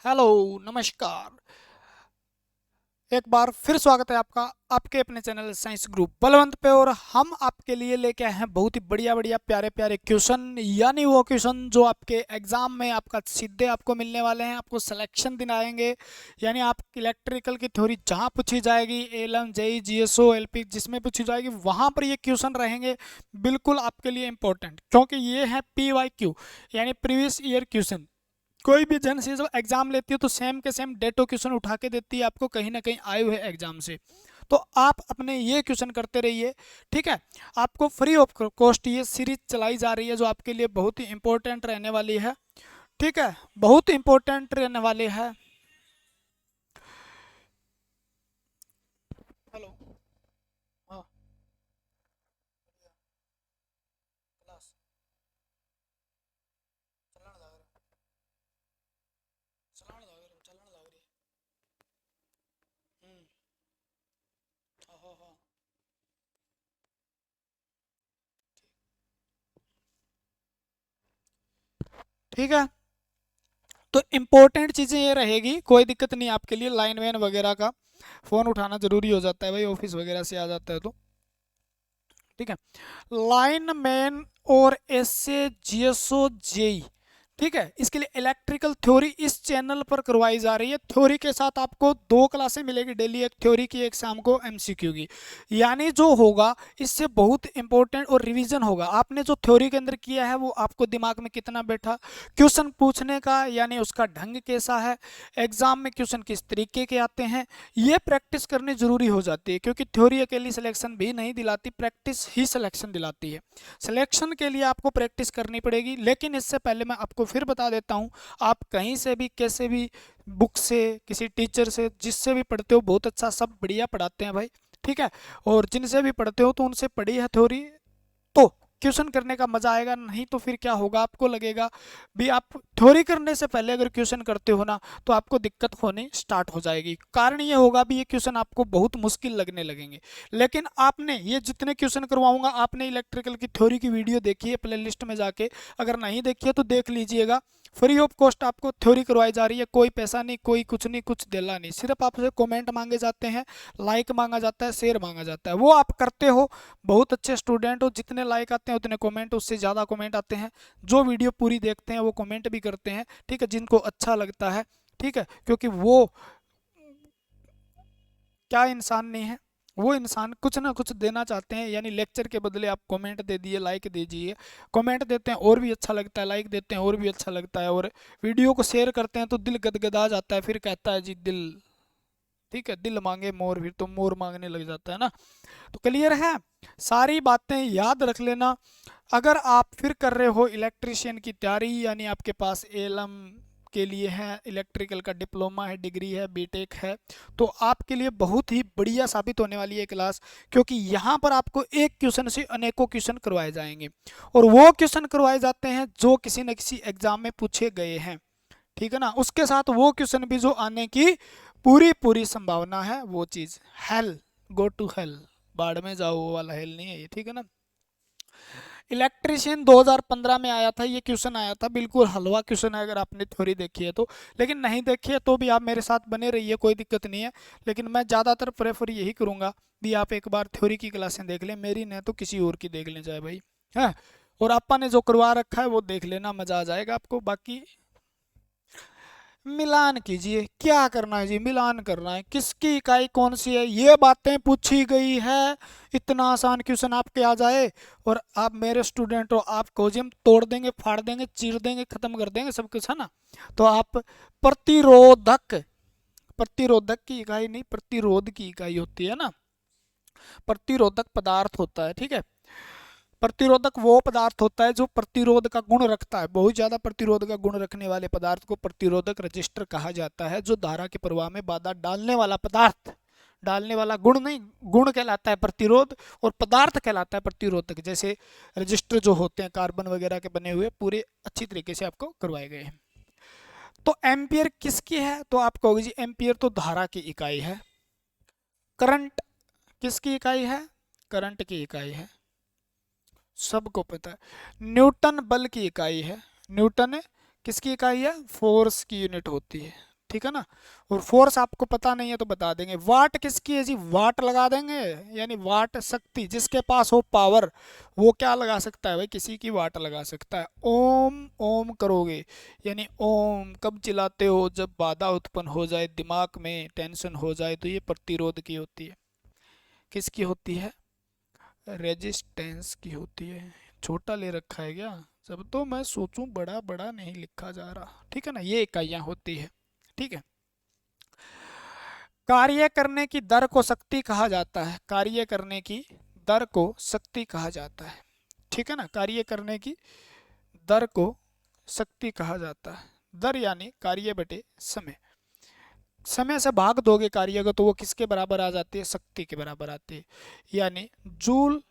Hello, नमस्कार। एक बार फिर स्वागत है आपका आपके अपने चैनल साइंस ग्रुप बलवंत पे। और हम आपके लिए लेके आए हैं बहुत ही बढ़िया बढ़िया प्यारे प्यारे क्वेश्चन, यानी वो क्वेश्चन जो आपके एग्जाम में आपका सीधे आपको मिलने वाले हैं, आपको सिलेक्शन दिन आएंगे। यानी आप इलेक्ट्रिकल की थ्योरी जहाँ पूछी जाएगी, एलएम जेई जीएसओ एलपी जिसमें पूछी जाएगी वहाँ पर ये क्वेश्चन रहेंगे बिल्कुल आपके लिए इंपॉर्टेंट, क्योंकि ये है PYQ यानी प्रीवियस ईयर क्वेश्चन। कोई भी एजेंसी जब एग्जाम लेती है तो सेम के सेम डेटो क्वेश्चन उठा के देती है आपको, कहीं ना कहीं आए हुए एग्जाम से। तो आप अपने ये क्वेश्चन करते रहिए, ठीक है। आपको फ्री ऑफ कॉस्ट ये सीरीज चलाई जा रही है जो आपके लिए बहुत ही इंपॉर्टेंट रहने वाली है, ठीक है। बहुत इंपॉर्टेंट रहने वाली है। हेलो। हाँ। क्लास चलाने लग रहा चलाने लग रहा चलाने लग रही है। हाँ हाँ हाँ। ठीक है। तो इम्पोर्टेंट चीज़ें ये रहेगी, कोई दिक्कत नहीं आपके लिए। लाइन वैन वगैरह का फ़ोन उठाना ज़रूरी हो जाता है भाई, ऑफिस वगैरह से आ जाता है तो, ठीक है। लाइन मैन और एसए जीएसओ जेई, ठीक है। इसके लिए इलेक्ट्रिकल थ्योरी इस चैनल पर करवाई जा रही है। थ्योरी के साथ आपको दो क्लासें मिलेगी डेली, एक थ्योरी की एक शाम को एमसीक्यू की। यानी जो होगा इससे बहुत इंपॉर्टेंट और रिवीजन होगा। आपने जो थ्योरी के अंदर किया है वो आपको दिमाग में कितना बैठा, क्वेश्चन पूछने का यानी उसका ढंग कैसा है, एग्जाम में क्वेश्चन किस तरीके के आते हैं, ये प्रैक्टिस करनी जरूरी हो जाती है। क्योंकि थ्योरी अकेली सिलेक्शन भी नहीं दिलाती, प्रैक्टिस ही सिलेक्शन दिलाती है। सिलेक्शन के लिए आपको प्रैक्टिस करनी पड़ेगी। लेकिन इससे पहले मैं आपको फिर बता देता हूँ, आप कहीं से भी कैसे भी बुक से, किसी टीचर से, जिससे भी पढ़ते हो बहुत अच्छा, सब बढ़िया पढ़ाते हैं भाई, ठीक है। और जिनसे भी पढ़ते हो तो उनसे पढ़ी है थ्योरी तो क्वेश्चन करने का मजा आएगा। नहीं तो फिर क्या होगा, आपको लगेगा भी आप थ्योरी करने से पहले अगर क्वेश्चन करते हो ना तो आपको दिक्कत होनी स्टार्ट हो जाएगी। कारण ये होगा भी ये क्वेश्चन आपको बहुत मुश्किल लगने लगेंगे। लेकिन आपने ये जितने क्वेश्चन करवाऊंगा, आपने इलेक्ट्रिकल की थ्योरी की वीडियो देखी है प्ले लिस्ट में जाके, अगर नहीं देखी है तो देख लीजिएगा। फ्री ऑफ कॉस्ट आपको थ्योरी करवाई जा रही है, कोई पैसा नहीं, कोई कुछ नहीं, कुछ देला नहीं। सिर्फ आपसे कमेंट मांगे जाते हैं, लाइक मांगा जाता है, शेयर मांगा जाता है, वो आप करते हो। बहुत अच्छे स्टूडेंट हो, जितने लाइक आते हैं उतने कमेंट, उससे ज़्यादा कमेंट आते हैं। जो वीडियो पूरी देखते हैं वो कमेंट भी करते हैं, ठीक है, जिनको अच्छा लगता है, ठीक है। क्योंकि वो क्या इंसान नहीं है, वो इंसान कुछ ना कुछ देना चाहते हैं। यानी लेक्चर के बदले आप कमेंट दे दिए, लाइक दे दिए। कमेंट देते हैं और भी अच्छा लगता है, लाइक देते हैं और भी अच्छा लगता है, और वीडियो को शेयर करते हैं तो दिल गदगदा जाता है। फिर कहता है जी दिल, ठीक है, दिल मांगे मोर, फिर तो मोर मांगने लग जाता है ना। तो क्लियर है, सारी बातें याद रख लेना। अगर आप फिर कर रहे हो इलेक्ट्रिशियन की तैयारी, यानी आपके पास एलएम के लिए है, इलेक्ट्रिकल का डिप्लोमा है, डिग्री है, बीटेक है, तो आपके लिए बहुत ही बढ़िया साबित होने वाली है क्लास। क्योंकि यहाँ पर आपको एक क्वेश्चन से अनेकों क्वेश्चन करवाए जाएंगे, और वो क्वेश्चन करवाए जाते हैं जो किसी न किसी एग्जाम में पूछे गए हैं, ठीक है ना। उसके साथ वो क्वेश्चन भी जो आने की पूरी पूरी संभावना है, वो चीज़ हेल, गो टू हेल, बाढ़ में जाओ, वो वाला हेल नहीं है ये, ठीक है ना। इलेक्ट्रिशियन 2015 में आया था, ये क्वेश्चन आया था, बिल्कुल हलवा क्वेश्चन है अगर आपने थ्योरी देखी है तो। लेकिन नहीं देखी है तो भी आप मेरे साथ बने रहिए, कोई दिक्कत नहीं है। लेकिन मैं ज़्यादातर प्रेफर यही करूँगा भी आप एक बार थ्योरी की क्लासें देख लें, मेरी नहीं तो किसी और की देख लें जाए भाई, है। और आपा ने जो करवा रखा है वो देख लेना, मज़ा आ जाएगा आपको। बाकी मिलान कीजिए, क्या करना है जी, मिलान करना है, किसकी इकाई कौन सी है, ये बातें पूछी गई है। इतना आसान क्वेश्चन आपके आ जाए और आप मेरे स्टूडेंट हो, आप कहो जी हम तोड़ देंगे, फाड़ देंगे, चीर देंगे, खत्म कर देंगे सब कुछ, है ना। तो आप प्रतिरोधक, प्रतिरोधक की इकाई नहीं, प्रतिरोध की इकाई होती है ना। प्रतिरोधक पदार्थ होता है, ठीक है। प्रतिरोधक वो पदार्थ होता है जो प्रतिरोध का गुण रखता है। बहुत ज्यादा प्रतिरोध का गुण रखने वाले पदार्थ को प्रतिरोधक रजिस्टर कहा जाता है। जो धारा के प्रवाह में बाधा डालने वाला पदार्थ, डालने वाला गुण नहीं, गुण कहलाता है प्रतिरोध, और पदार्थ कहलाता है प्रतिरोधक। जैसे रजिस्टर जो होते हैं कार्बन वगैरह के बने हुए, पूरे अच्छी तरीके से आपको करवाए गए हैं। तो एम्पियर किसकी है, तो आप कहोगे जी एम्पियर तो धारा की इकाई है। करंट किसकी इकाई है, करंट की इकाई है, सबको पता है। न्यूटन बल की इकाई है, न्यूटन किसकी इकाई है, फोर्स की यूनिट होती है, ठीक है ना। और फोर्स आपको पता नहीं है तो बता देंगे। वाट किसकी है जी, वाट लगा देंगे, यानी वाट शक्ति, जिसके पास हो पावर वो क्या लगा सकता है भाई, किसी की वाट लगा सकता है। ओम ओम करोगे, यानी ओम कब चिल्लाते हो, जब बाधा उत्पन्न हो जाए, दिमाग में टेंशन हो जाए, तो ये प्रतिरोध की होती है। किसकी होती है, रेजिस्टेंस की होती है। छोटा ले रखा है क्या, जब तो मैं सोचूं बड़ा बड़ा नहीं लिखा जा रहा, ठीक है ना। ये इकाइयां होती है, ठीक है। कार्य करने की दर को शक्ति कहा जाता है, कार्य करने की दर को शक्ति कहा जाता है, ठीक है ना। कार्य करने की दर को शक्ति कहा जाता है। दर यानी कार्य बटे समय, समय से भाग दोगे कार्य को तो वो किसके बराबर आ जाती है, शक्ति के बराबर आती है। यानी जूल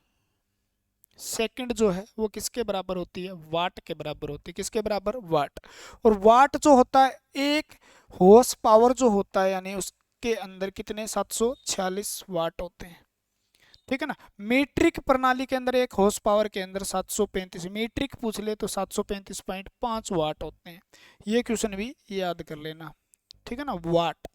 सेकंड जो है वो किसके बराबर होती है, वाट के बराबर होती है। किसके बराबर, वाट। और वाट जो होता है, एक हॉर्स पावर जो होता है, यानी उसके अंदर कितने 746 वाट होते हैं, ठीक है ना। मीट्रिक प्रणाली के अंदर एक हॉर्स पावर के अंदर 735, मीट्रिक पूछ ले तो 735.5 वाट होते हैं। ये क्वेश्चन भी याद कर लेना, ठीक है ना। वाट,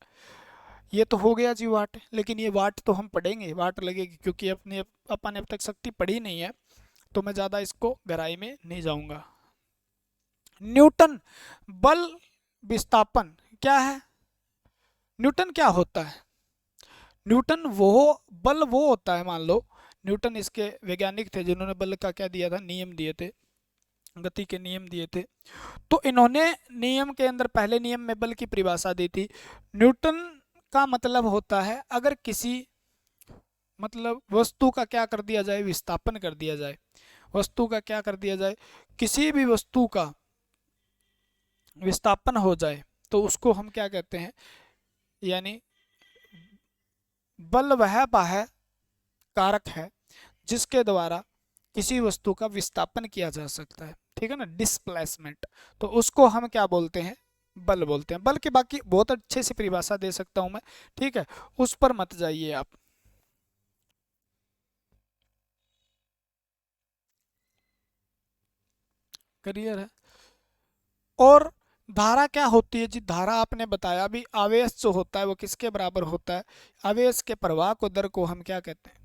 ये तो हो गया जी वाट, लेकिन ये वाट तो हम पढ़ेंगे, वाट लगेगी, क्योंकि अपन ने अब तक शक्ति पढ़ी नहीं है, तो मैं ज़्यादा इसको गहराई में नहीं जाऊंगा। न्यूटन बल विस्थापन क्या है, न्यूटन क्या होता है, न्यूटन वो बल वो होता है, मान लो न्यूटन इसके वैज्ञानिक थे जिन्होंने बल का क्या दिया था, नियम दिए थे, गति के नियम दिए थे। तो इन्होंने नियम के अंदर पहले नियम में बल की परिभाषा दी थी। न्यूटन का मतलब होता है, अगर किसी मतलब वस्तु का क्या कर दिया जाए, विस्थापन कर दिया जाए, वस्तु का क्या कर दिया जाए, किसी भी वस्तु का विस्थापन हो जाए, तो उसको हम क्या कहते हैं, यानी बल वह बाह्य कारक है जिसके द्वारा किसी वस्तु का विस्थापन किया जा सकता है, ठीक है ना, डिस्प्लेसमेंट। तो उसको हम क्या बोलते हैं, बल बोलते हैं। बल की बाकी बहुत अच्छे से परिभाषा दे सकता हूं मैं, ठीक है, उस पर मत जाइए आप। क्लियर है। और धारा क्या होती है जी, धारा आपने बताया भी, आवेश जो होता है वो किसके बराबर होता है, आवेश के प्रवाह को दर को हम क्या कहते हैं,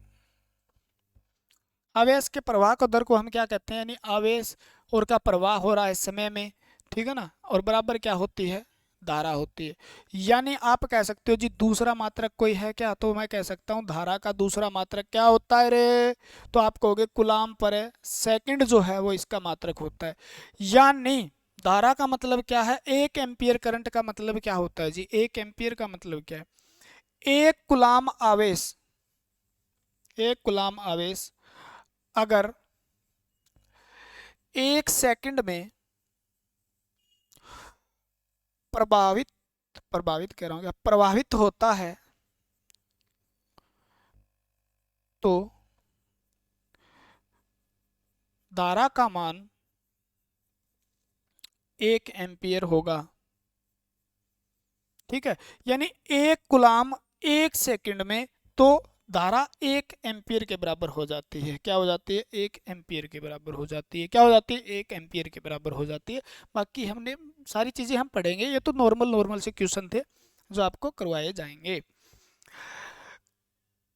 आवेश के प्रवाह को दर को हम क्या कहते हैं, यानी आवेश और का प्रवाह हो रहा है समय में, ठीक है ना, और बराबर क्या होती है, धारा होती है। यानी आप कह सकते हो जी दूसरा मात्रक कोई है क्या, तो मैं कह सकता हूँ धारा का दूसरा मात्रक क्या होता है रे, तो आप कहोगे कूलाम पर सेकंड जो है वो इसका मात्रक होता है। यानी धारा का मतलब क्या है, एक एम्पियर करंट का मतलब क्या होता है जी, एक एम्पियर का मतलब क्या है, एक कूलाम आवेश, एक कूलाम आवेश अगर एक सेकंड में प्रभावित, प्रभावित कह रहा हूं क्या, प्रभावित होता है, तो धारा का मान 1 एम्पियर होगा, ठीक है। यानी एक कूलाम एक सेकंड में, तो धारा 1 एम्पियर के बराबर हो जाती है, क्या हो जाती है, 1 एम्पियर के बराबर हो जाती है, क्या हो जाती है, 1 एम्पियर के बराबर हो जाती है। बाकी हमने सारी चीजें हम पढ़ेंगे, ये तो नॉर्मल नॉर्मल से क्वेश्चन थे जो आपको करवाए जाएंगे।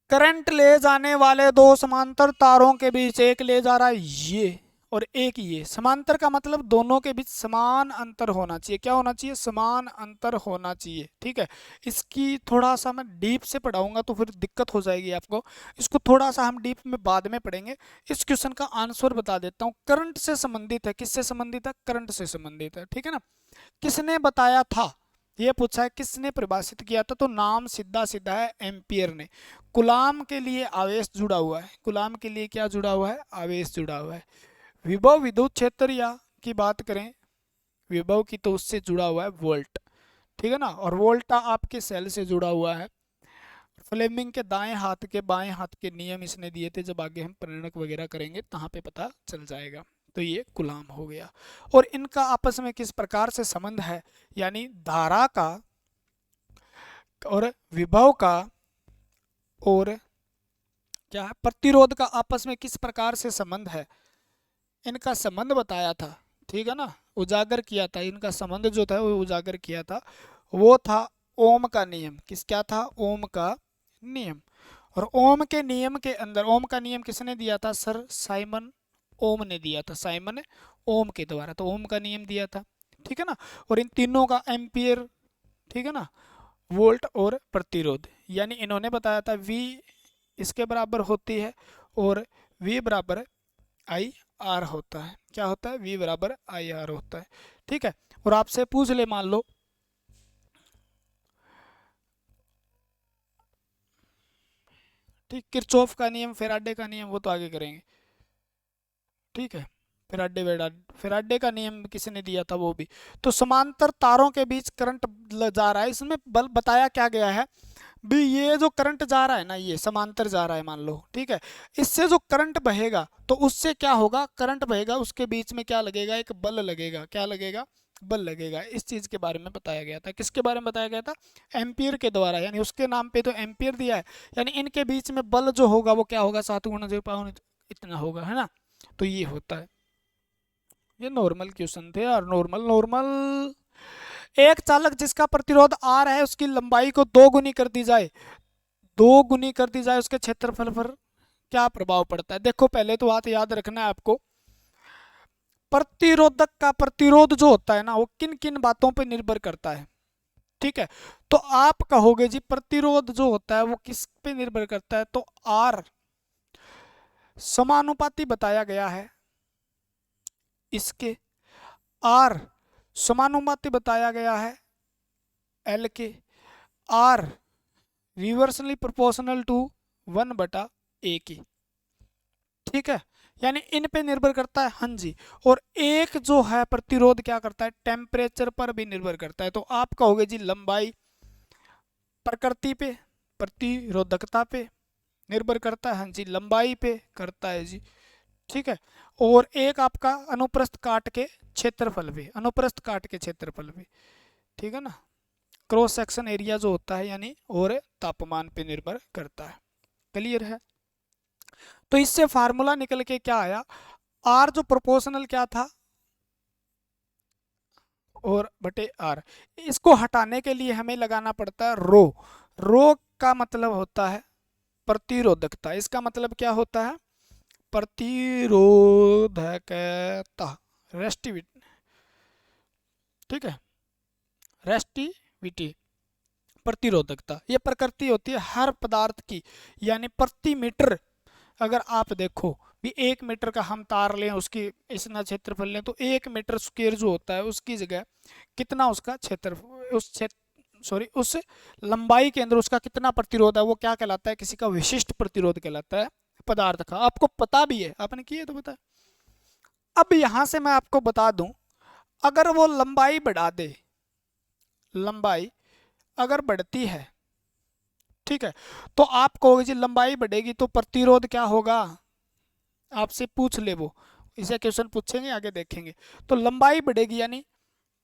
करंट ले जाने वाले दो समांतर तारों के बीच एक ले जा रहा है ये और एक ये, समांतर का मतलब दोनों के बीच समान अंतर होना चाहिए, क्या होना चाहिए, समान अंतर होना चाहिए, ठीक है। इसकी थोड़ा सा मैं डीप से पढ़ाऊंगा तो फिर दिक्कत हो जाएगी आपको, इसको थोड़ा सा हम डीप में बाद में पढ़ेंगे। इस क्वेश्चन का आंसर बता देता हूँ, करंट से संबंधित है, किससे संबंधित है, करंट से संबंधित है, ठीक है ना। किसने बताया था, ये पूछा है किसने परिभाषित किया था, तो नाम सीधा सीधा है एम्पियर ने। कूलाम के लिए आवेश जुड़ा हुआ है, कूलाम के लिए क्या जुड़ा हुआ है, आवेश जुड़ा हुआ है। विभव विद्युत क्षेत्र या की बात करें विभव की, तो उससे जुड़ा हुआ है वोल्ट, ठीक है ना, और वोल्टा आपके सेल से जुड़ा हुआ है। फ्लेमिंग के दाएं हाथ के बाएं हाथ के नियम इसने दिए थे, जब आगे हम प्रेरक वगैरह करेंगे तहाँ पे पता चल जाएगा। तो ये कूलाम हो गया। और इनका आपस में किस प्रकार से संबंध है, यानी धारा का और विभव का और क्या है, प्रतिरोध का आपस में किस प्रकार से संबंध है, इनका संबंध बताया था, ठीक है ना, उजागर किया था, इनका संबंध जो था वो उजागर किया था। वो था ओम का नियम। किस क्या था? ओम का नियम। और ओम के नियम के अंदर, ओम का नियम किसने दिया था? सर साइमन ओम ने दिया था, साइमन ओम के द्वारा। तो ओम का नियम दिया था, ठीक है ना। और इन तीनों का एम्पियर, ठीक है ना, वोल्ट और प्रतिरोध, यानी इन्होंने बताया था V इसके बराबर होती है और V बराबर आई आर होता है। क्या होता है? V बराबर आई आर होता है, ठीक है। और आपसे पूछ ले, मान लो ठीक, किरचॉफ का नियम, फेराडे का नियम, वो तो आगे करेंगे, ठीक है। फेराडे का नियम किसने दिया था? वो भी। तो समांतर तारों के बीच करंट जा रहा है, इसमें बल बताया क्या गया है भी, ये जो करंट जा रहा है ना, ये समांतर जा रहा है मान लो, ठीक है। इससे जो करंट बहेगा तो उससे क्या होगा? करंट बहेगा, उसके बीच में क्या लगेगा? एक बल लगेगा। क्या लगेगा? बल लगेगा। इस चीज के बारे में बताया गया था। किसके बारे में बताया गया था? एम्पियर के द्वारा, यानी उसके नाम पे तो एम्पियर दिया है, यानी इनके बीच में बल जो होगा वो क्या होगा? 7 × 10⁻⁴ इतना होगा, है ना। तो ये होता है। ये नॉर्मल क्वेश्चन थे यार, नॉर्मल नॉर्मल। एक चालक जिसका प्रतिरोध R है, उसकी लंबाई को 2 गुनी कर दी जाए, 2 गुनी कर दी जाए, उसके क्षेत्रफल पर क्या प्रभाव पड़ता है? देखो पहले तो बात याद रखना है आपको, प्रतिरोधक का प्रतिरोध जो होता है ना, वो किन किन बातों पर निर्भर करता है, ठीक है। तो आप कहोगे जी प्रतिरोध जो होता है वो किस पे निर्भर करता है? तो R समानुपाती बताया गया है इसके, R समानुपाती बताया गया है L के, R reversely proportional to 1/A की, ठीक है। यानी इन पे निर्भर करता है, हाँ जी। और एक जो है प्रतिरोध क्या करता है? टेम्परेचर पर भी निर्भर करता है। तो आप कहोगे जी लंबाई प्रकृति पे, प्रतिरोधकता पे निर्भर करता है, हाँ जी, लंबाई पे करता है जी, ठीक है। और एक आपका अनुप्रस्थ काट के क्षेत्रफल पे, अनुप्रस्थ काट के क्षेत्रफल पे, ठीक है ना, क्रॉस सेक्शन एरिया जो होता है, यानी और तापमान पे निर्भर करता है। क्लियर है? तो इससे फार्मूला निकल के क्या आया? आर जो प्रोपोर्शनल क्या था? और बटे आर। इसको हटाने के लिए हमें लगाना पड़ता है रो। रो का मतलब होता है प्रतिरोधकता। इसका मतलब क्या होता है? प्रतिरोधकता, रेस्टिविटी, ठीक है, रेस्टिविटी, प्रतिरोधकता। ये प्रकृति होती है हर पदार्थ की, यानी प्रति मीटर अगर आप देखो भी 1 मीटर का हम तार लें, उसकी इतना क्षेत्रफल लें, तो 1 मीटर स्क्वायर जो होता है उसकी जगह कितना उसका क्षेत्र, उस क्षेत्र सॉरी उस लंबाई के अंदर उसका कितना प्रतिरोध है, वो क्या कहलाता है? किसी का विशिष्ट प्रतिरोध कहलाता है पदार्थ का। आपको पता भी है, आपने किए तो पता है। अब यहां से मैं आपको बता दूं, अगर वो लंबाई बढ़ा दे, लंबाई अगर बढ़ती है, ठीक है, तो आप कहोगे जी लंबाई बढ़ेगी तो प्रतिरोध क्या होगा? आपसे पूछ ले वो, इसे क्वेश्चन पूछेंगे, आगे देखेंगे। तो लंबाई बढ़ेगी, यानी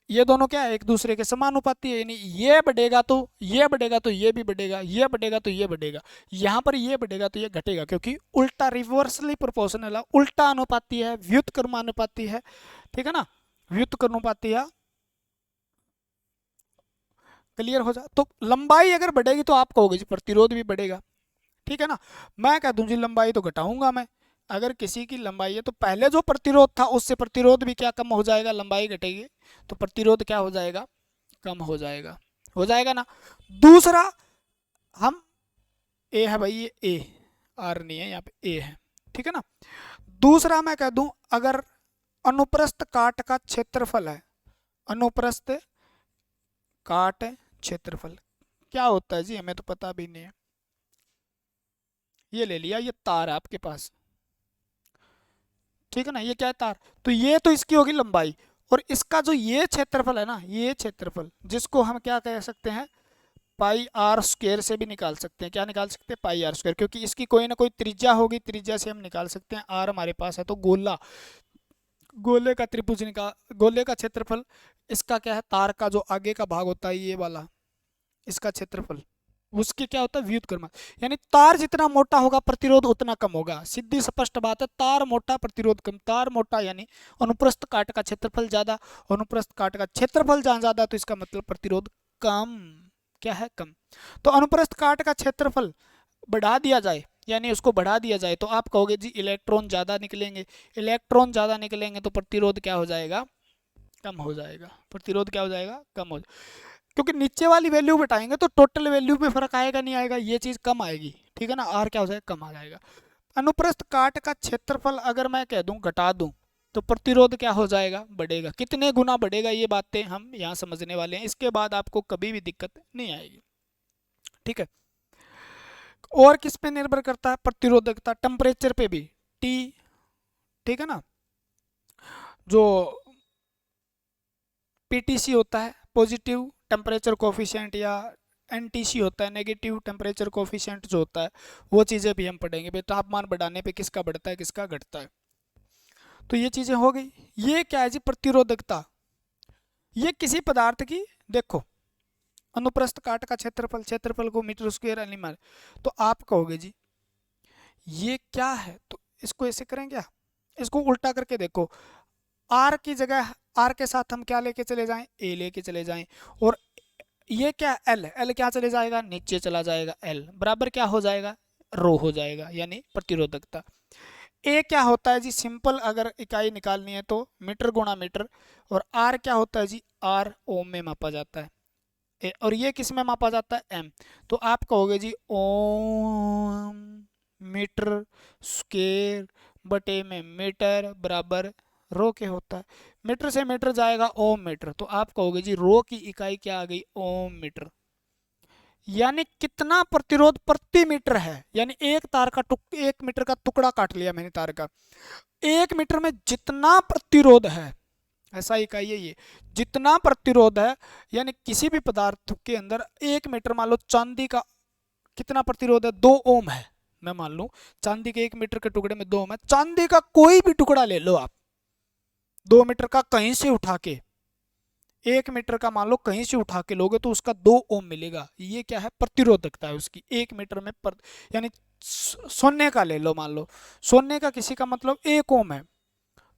ये दोनों क्या है? एक दूसरे के समानुपाती है, यानी ये बढ़ेगा तो ये बढ़ेगा, तो ये भी बढ़ेगा, ये बढ़ेगा तो ये बढ़ेगा। यहाँ पर ये बढ़ेगा तो ये घटेगा, क्योंकि उल्टा रिवर्सली प्रोपोर्शनल है, उल्टा अनुपाती है, व्युत्क्रमानुपाती है, ठीक है ना, व्युत्क्रमानुपाती है। क्लियर हो जाए तो लंबाई अगर बढ़ेगी तो आप कहोगे जी प्रतिरोध भी बढ़ेगा, ठीक है ना। मैं कह दूं जी लंबाई तो घटाऊंगा मैं, अगर किसी की लंबाई है तो पहले जो प्रतिरोध था उससे प्रतिरोध भी क्या कम हो जाएगा? लंबाई घटेगी तो प्रतिरोध क्या हो जाएगा? कम हो जाएगा ना। दूसरा, हम ए है भाई, ये ए, आर नहीं है यहाँ पे, ए है, ठीक है ना। दूसरा मैं कह दूं, अगर अनुप्रस्थ काट का क्षेत्रफल है, अनुप्रस्थ काट क्षेत्रफल क्या होता है जी? हमें तो पता भी नहीं है। ये ले लिया, ये तार है आपके पास, ठीक है ना, ये क्या है? तार। तो ये तो इसकी होगी लंबाई, और इसका जो ये क्षेत्रफल है ना, ये क्षेत्रफल जिसको हम क्या कह सकते हैं? पाई आर स्क्वायर से भी निकाल सकते हैं। क्या निकाल सकते हैं? पाई आर स्क्वायर, क्योंकि इसकी कोई ना कोई त्रिज्या होगी, त्रिज्या से हम निकाल सकते हैं। आर हमारे पास है तो गोला, गोले का त्रिभुज निकाल, गोले का क्षेत्रफल, इसका क्या है? तार का जो आगे का भाग होता है ये वाला, इसका क्षेत्रफल, उसके क्या होता है? व्युत्क्रम। यानी तार जितना मोटा होगा प्रतिरोध उतना कम होगा। सीधी स्पष्ट बात है, तार मोटा प्रतिरोध कम। तार मोटा यानी अनुप्रस्थ काट का क्षेत्रफल ज्यादा, अनुप्रस्थ काट का क्षेत्रफल जहां ज्यादा तो इसका मतलब प्रतिरोध कम, क्या है कम। तो अनुप्रस्थ काट का क्षेत्रफल बढ़ा दिया जाए, यानी उसको बढ़ा दिया जाए, तो आप कहोगे जी इलेक्ट्रॉन ज़्यादा निकलेंगे। इलेक्ट्रॉन ज़्यादा निकलेंगे तो प्रतिरोध क्या हो जाएगा, कम हो जाएगा। प्रतिरोध क्या हो जाएगा, कम हो जाएगा। क्योंकि नीचे वाली वैल्यू बताएंगे तो टोटल वैल्यू में फर्क आएगा नहीं आएगा, ये चीज़ कम आएगी, ठीक है ना। आर क्या हो जाएगा, कम आ जाएगा। अनुप्रस्थ काट का क्षेत्रफल अगर मैं कह दूं घटा दूं तो प्रतिरोध क्या हो जाएगा, बढ़ेगा। कितने गुना बढ़ेगा ये बातें हम यहाँ समझने वाले हैं, इसके बाद आपको कभी भी दिक्कत नहीं आएगी, ठीक है। और किस पे निर्भर करता है, प्रतिरोधकता, टेम्परेचर पे भी, टी, ठीक है ना। जो पीटीसी होता है पॉजिटिव टेम्परेचर कोफिशिएंट, या एनटीसी होता है नेगेटिव टेम्परेचर कोफिशिएंट जो होता है, वो चीज़ें भी हम पढ़ेंगे भाई, तापमान बढ़ाने पे किसका बढ़ता है किसका घटता है। तो ये चीज़ें हो गई। ये क्या है जी, प्रतिरोधकता। ये किसी पदार्थ की, देखो अनुप्रस्थ काट का क्षेत्रफल, क्षेत्रफल को मीटर स्क्वायर एनिमल, तो आप कहोगे जी ये क्या है, तो इसको ऐसे करें क्या, इसको उल्टा करके देखो। आर की जगह, आर के साथ हम क्या लेके चले जाएं, ए लेके चले जाएं, और ये क्या, एल, एल क्या चले जाएगा, नीचे चला जाएगा, एल बराबर क्या हो जाएगा, रो हो जाएगा, यानी प्रतिरोधकता। ए क्या होता है जी, सिंपल अगर इकाई निकालनी है तो मीटर गुणा मीटर, और आर क्या होता है जी, आर ओम में मापा जाता है। और ये किस में मापा जाता है, एम। तो आप कहोगे जी ओम मीटर स्क्वायर बटे में मीटर बराबर रो के होता है। मीटर से मीटर जाएगा ओम मीटर, तो आप कहोगे जी रो की इकाई क्या आ गई, ओम मीटर। यानी कितना प्रतिरोध प्रति मीटर है, यानी एक तार का एक मीटर का टुकड़ा काट लिया मैंने तार का, एक मीटर में जितना प्रतिरोध है, ऐसा इकाई है ये, जितना प्रतिरोध है, यानी किसी भी पदार्थ के अंदर एक मीटर, मान लो चांदी का कितना प्रतिरोध है, 2 ओम है, मैं मान लूं चांदी के 1 मीटर के टुकड़े में 2 ओम है। चांदी का कोई भी टुकड़ा ले लो आप, 2 मीटर का कहीं से उठा के, 1 मीटर का मान लो कहीं से उठा के लोगे तो उसका 2 ओम मिलेगा। ये क्या है, प्रतिरोधकता है उसकी 1 मीटर में यानी सोने का ले लो, मान लो सोने का किसी का मतलब 1 ओम है,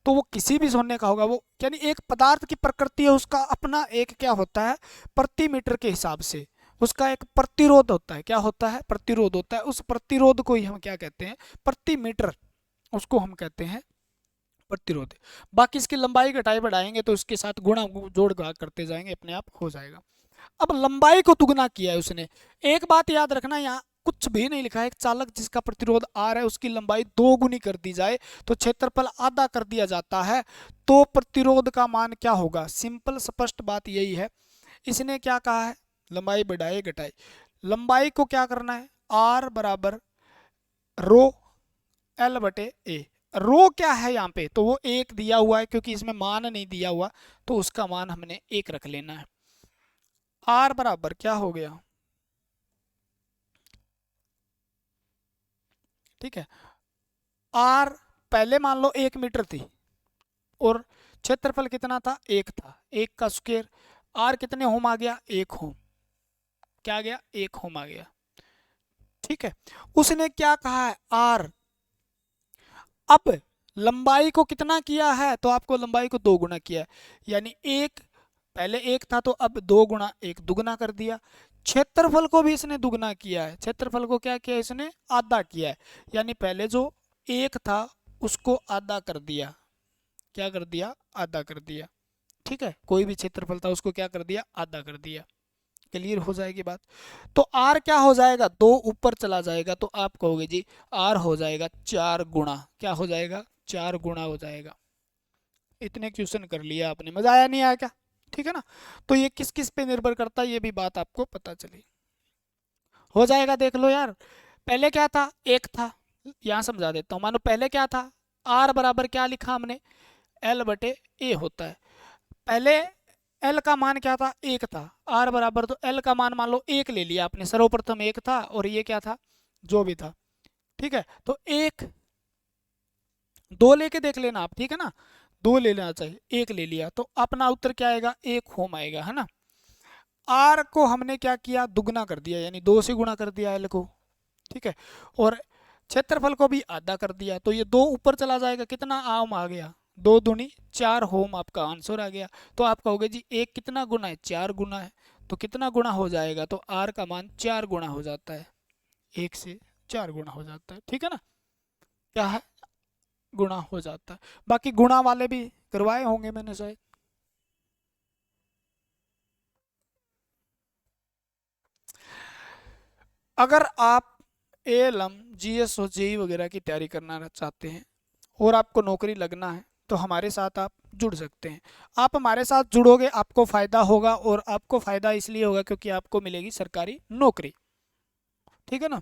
तो वो किसी भी सोने का होगा, वो यानी एक पदार्थ की प्रकृति है, उसका अपना एक क्या होता है, प्रति मीटर के हिसाब से उसका एक प्रतिरोध होता है। क्या होता है, प्रतिरोध होता है। उस प्रतिरोध को ही हम क्या कहते हैं, प्रति मीटर, उसको हम कहते हैं प्रतिरोध। बाकी इसकी लंबाई घटाई बढ़ाएंगे तो इसके साथ गुणा जोड़ घटाव करते जाएंगे, अपने आप हो जाएगा। अब लंबाई को दुगना किया है उसने। एक बात याद रखना, यहाँ कुछ भी नहीं लिखा है, एक चालक जिसका प्रतिरोध आर है उसकी लंबाई 2 गुनी कर दी जाए तो क्षेत्रफल आधा कर दिया जाता है, तो प्रतिरोध का मान क्या होगा। सिंपल स्पष्ट बात यही है। इसने क्या कहा है, लंबाई बढ़ाई घटाई, लंबाई को क्या करना है, आर बराबर रो एल बटे ए। रो क्या है यहाँ पे, तो वो 1 दिया हुआ है, क्योंकि इसमें मान नहीं दिया हुआ तो उसका मान हमने 1 रख लेना है। आर बराबर क्या हो गया, ठीक है, आर पहले मान लो 1 मीटर थी और क्षेत्रफल कितना था, 1 था, 1 का स्क्वायर। आर कितने होम आ गया, 1 होम, क्या आ गया, 1 होम आ गया, ठीक है। उसने क्या कहा है, आर। अब लंबाई को कितना किया है, तो आपको लंबाई को 2 गुना किया है, यानी 1 पहले 1 था तो अब 2 गुना 1 दुगना कर दिया। क्षेत्रफल को भी इसने दुगना किया है, क्षेत्रफल को क्या किया इसने, आधा किया है, यानी पहले जो 1 था उसको आधा कर दिया, क्या कर दिया, आधा कर दिया, ठीक है। कोई भी क्षेत्रफल था उसको क्या कर दिया, आधा कर दिया। क्लियर हो जाएगी बात। तो आर क्या हो जाएगा, 2 ऊपर चला जाएगा, तो आप कहोगे जी आर हो जाएगा 4 गुना, क्या हो जाएगा, 4 गुना हो जाएगा। इतने क्वेश्चन कर लिया आपने, मजा आया नहीं आया क्या, ठीक है ना। तो ये किस किस पे निर्भर करता है, ये भी बात आपको पता चली, हो जाएगा। देख लो यार, पहले क्या था, 1 था, यहाँ समझा देता हूँ। मानो पहले क्या था, आर बराबर क्या लिखा हमने, एल बटे ए होता है। पहले एल का मान क्या था, 1 था, आर बराबर, तो एल का मान मान लो 1 ले लिया आपने, सर्वप्रथम 1 था और ये क्या था, जो भी था, ठीक है। तो 1 2 लेके देख लेना आप, ठीक है ना, 2 ले लेना चाहिए, 1 ले लिया तो अपना उत्तर क्या आएगा, 1 होम आएगा, है ना। आर को हमने क्या किया, दुगना कर दिया, यानी 2 से गुणा कर दिया एल को, ठीक है। और क्षेत्रफल को भी आधा कर दिया, तो ये 2 ऊपर चला जाएगा, कितना आम आ गया, 2 दूनी 4 होम आपका आंसर आ गया। तो आप कहोगे जी 1 कितना गुना है, 4 गुना है। तो कितना गुणा हो जाएगा, तो आर का मान 4 गुणा हो जाता है, 1 से 4 गुणा हो जाता है, ठीक है ना, क्या है, गुणा हो जाता है। बाकी गुणा वाले भी करवाए होंगे मैंने शायद। अगर आप एएलएम, जीएस और जेई वगैरह की तैयारी करना चाहते हैं और आपको नौकरी लगना है तो हमारे साथ आप जुड़ सकते हैं। आप हमारे साथ जुड़ोगे, आपको फ़ायदा होगा, और आपको फ़ायदा इसलिए होगा क्योंकि आपको मिलेगी सरकारी नौकरी, ठीक है ना।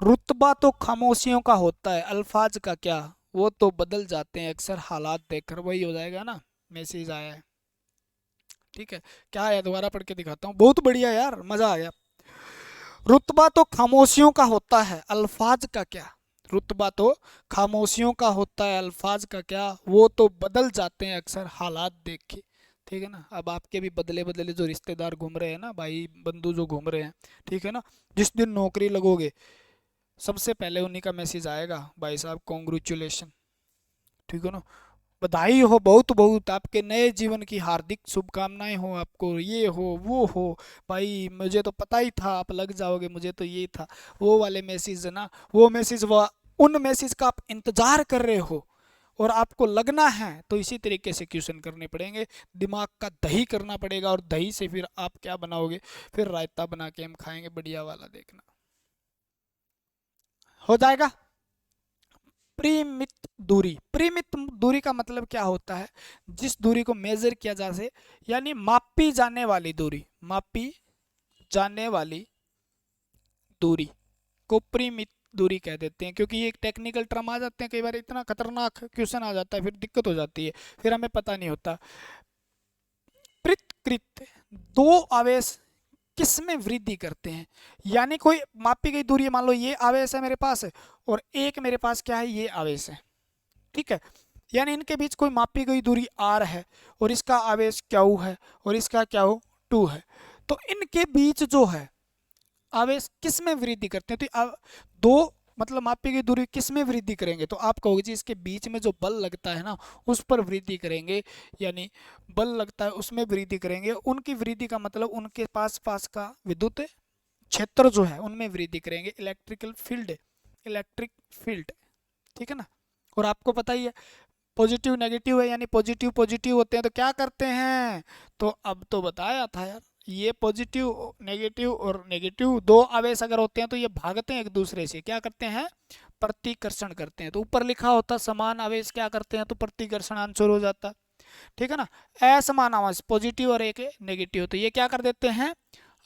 रुतबा तो खामोशियों का होता है, अल्फाज का क्या, वो तो बदल जाते हैं अक्सर हालात देखकर, वही हो जाएगा ना, मैसेज आया है, ठीक है। क्या है, दोबारा पढ़ के दिखाता हूँ, बहुत बढ़िया यार, मज़ा आ गया। रुतबा तो खामोशियों का होता है, अल्फाज का क्या, रुतबा तो खामोशियों का होता है, अल्फाज का क्या, वो तो बदल जाते हैं अक्सर हालात देख के, ठीक है ना। अब आपके भी बदले बदले जो रिश्तेदार घूम रहे हैं ना, भाई बंधु जो घूम रहे हैं, ठीक है ना, जिस दिन नौकरी लगोगे सबसे पहले उन्हीं का मैसेज आएगा, भाई साहब कॉन्ग्रेचुलेशन, ठीक है ना, बधाई हो बहुत बहुत, आपके नए जीवन की हार्दिक शुभकामनाएं हो, आपको ये हो वो हो, भाई मुझे तो पता ही था आप लग जाओगे, मुझे तो ये था, वो वाले मैसेज ना, वो मैसेज, वो उन मैसेज का आप इंतजार कर रहे हो और आपको लगना है, तो इसी तरीके से क्वेश्चन करने पड़ेंगे, दिमाग का दही करना पड़ेगा, और दही से फिर आप क्या बनाओगे, फिर रायता बना के हम खाएंगे बढ़िया वाला, देखना हो जाएगा। परिमित दूरी, परिमित दूरी का मतलब क्या होता है, जिस दूरी को मेजर किया जा से, यानी मापी जाने वाली दूरी, मापी जाने वाली दूरी को परिमित दूरी कह देते हैं, क्योंकि ये एक टेक्निकल टर्म आ जाते हैं कई बार, इतना खतरनाक क्वेश्चन आ जाता है, फिर दिक्कत हो जाती है, फिर हमें पता नहीं होता। पृथकृत, दो आवेश किस में वृद्धि करते हैं, यानी कोई मापी गई दूरी है, मान लो ये आवेश है मेरे पास, और एक मेरे पास क्या है, ये आवेश है, ठीक है, यानी इनके बीच कोई मापी गई दूरी r है, और इसका आवेश q है, और इसका q 2 है, तो इनके बीच जो है आवेश किस में वृद्धि करते हैं, तो दो मतलब मापी गई दूरी किस में वृद्धि करेंगे, तो आप कहोगे जी इसके बीच में जो बल लगता है ना उस पर वृद्धि करेंगे, यानी बल लगता है उसमें वृद्धि करेंगे, उनकी वृद्धि का मतलब उनके पास पास का विद्युत क्षेत्र जो है उनमें वृद्धि करेंगे, इलेक्ट्रिकल फील्ड, इलेक्ट्रिक फील्ड, ठीक है ना। और आपको पता ही है पॉजिटिव नेगेटिव है, यानी पॉजिटिव पॉजिटिव होते हैं तो क्या करते हैं, तो अब तो बताया था यार, ये पॉजिटिव नेगेटिव और नेगेटिव दो आवेश अगर होते हैं तो ये भागते हैं एक दूसरे से, क्या करते हैं, प्रतिकर्षण करते हैं, तो ऊपर लिखा होता समान आवेश क्या करते हैं, तो प्रतिकर्षण आंसर हो जाता, ठीक है ना। असमान आवेश पॉजिटिव और एक नेगेटिव, तो ये क्या कर देते हैं,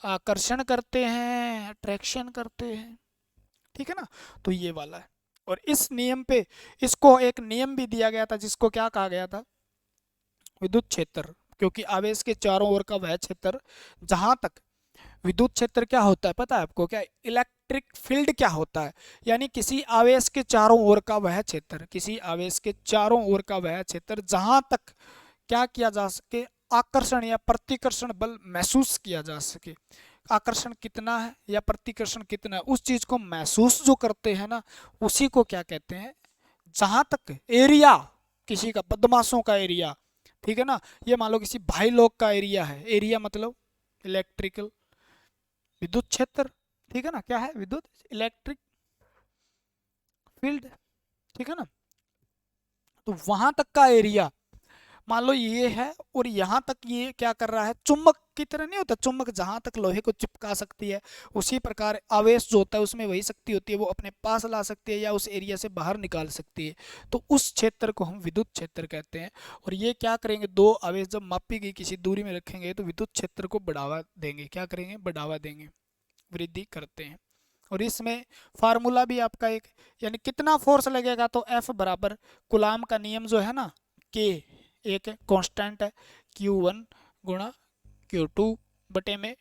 आकर्षण करते हैं, अट्रैक्शन करते हैं, ठीक है ना, तो ये वाला है। और इस नियम पे, इसको एक नियम भी दिया गया था जिसको क्या कहा गया था, विद्युत क्षेत्र, क्योंकि आवेश के चारों ओर का वह क्षेत्र जहां तक, विद्युत क्षेत्र क्या होता है पता है आपको, क्या इलेक्ट्रिक फील्ड क्या होता है, यानी किसी आवेश के चारों ओर का वह क्षेत्र, किसी आवेश के चारों ओर का वह क्षेत्र जहां तक क्या किया जा सके, आकर्षण या प्रतिकर्षण बल महसूस किया जा सके, आकर्षण कितना है या प्रतिकर्षण कितना है उस चीज को महसूस जो करते हैं ना, उसी को क्या कहते हैं, जहां तक एरिया, किसी का बदमाशों का एरिया, ठीक है ना, ये मान लो किसी भाई लोग का एरिया है, एरिया मतलब इलेक्ट्रिकल, विद्युत क्षेत्र, ठीक है ना, क्या है विद्युत इलेक्ट्रिक फील्ड, ठीक है ना, तो वहां तक का एरिया मान लो ये है, और यहाँ तक ये क्या कर रहा है, चुंबक की तरह नहीं होता, चुंबक जहां तक लोहे को चिपका सकती है, उसी प्रकार आवेश जो होता है उसमें वही शक्ति होती है, वो अपने पास ला सकती है या उस एरिया से बाहर निकाल सकती है, तो उस क्षेत्र को हम विद्युत क्षेत्र कहते हैं। और ये क्या करेंगे, दो आवेश जब मापी गई किसी दूरी में रखेंगे तो विद्युत क्षेत्र को बढ़ावा देंगे, क्या करेंगे, बढ़ावा देंगे, वृद्धि करते हैं। और इसमें फार्मूला भी आपका एक, यानी कितना फोर्स लगेगा, तो एफ बराबर कुलाम का नियम जो है ना, के एक कांस्टेंट है, Q1 गुणा Q2 बटे में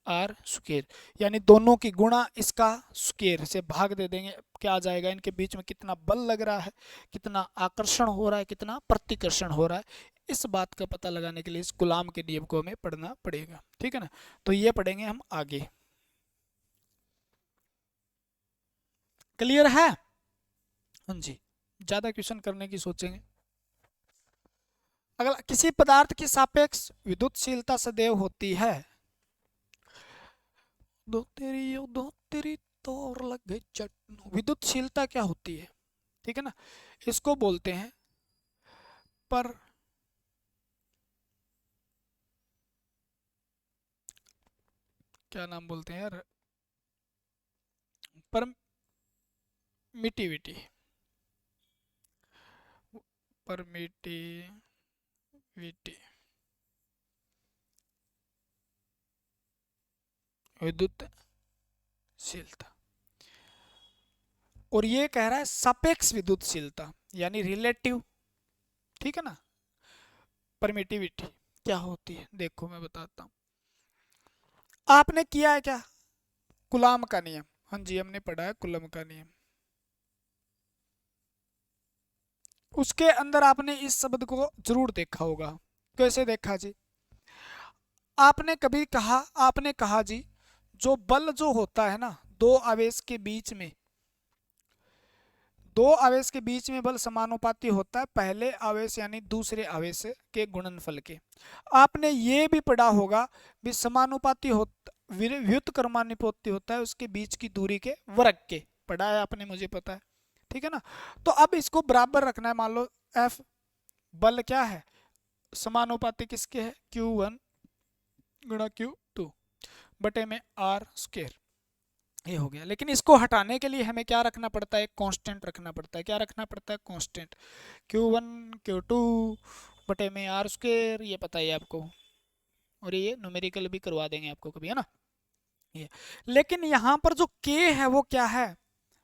आर स्क्वायर, यानी दोनों की गुणा इसका स्क्वायर से भाग दे देंगे, क्या आ जाएगा, इनके बीच में कितना बल लग रहा है, कितना आकर्षण हो रहा है, कितना प्रतिकर्षण हो रहा है, इस बात का पता लगाने के लिए इस गुलाम के नियम को हमें पढ़ना पड़ेगा, ठीक है ना। तो ये पढ़ेंगे हम आगे, क्लियर है, हाँ जी, ज्यादा क्वेश्चन करने की सोचेंगे। अगला, किसी पदार्थ की सापेक्ष विद्युतशीलता सदैव होती है। दो तेरी तोर लग गई चटनू। विद्युतशीलता क्या होती है, ठीक है ना, इसको बोलते हैं पर क्या नाम बोलते हैं यार, परमिटिविटी, परमिटिविटी, विद्युतशीलता। और ये कह रहा है सापेक्ष विद्युतशीलता यानी रिलेटिव, ठीक है ना। परमिटिविटी क्या होती है, देखो मैं बताता हूँ। आपने किया है क्या कूलॉम का नियम, हाँ जी हमने पढ़ा है कूलॉम का नियम। उसके अंदर आपने इस शब्द को जरूर देखा होगा। कैसे देखा जी, आपने कहा जी, जो बल जो होता है ना, दो आवेश के बीच में, दो आवेश के बीच में बल समानुपाती होता है पहले आवेश यानी दूसरे आवेश के गुणनफल के। आपने ये भी पढ़ा होगा भी समानुपाती होता, व्युत्क्रमानुपाती होता है उसके बीच की दूरी के वर्ग के, पढ़ा है आपने, मुझे पता है, ठीक है ना। तो अब इसको बराबर रखना है, मान लो F बल क्या है, समानुपाती किसके है, Q1 गुणा Q2 बटे में R स्क्वायर, ये हो गया। लेकिन इसको हटाने के लिए हमें क्या रखना पड़ता है, कांस्टेंट रखना पड़ता है। क्या रखना पड़ता है, कांस्टेंट। Q1 Q2 बटे में R स्क्वायर, ये पता है आपको, और ये न्यूमेरिकल भी करवा देंगे आपको कभी, है ना ये। लेकिन यहाँ पर जो K है वो क्या है,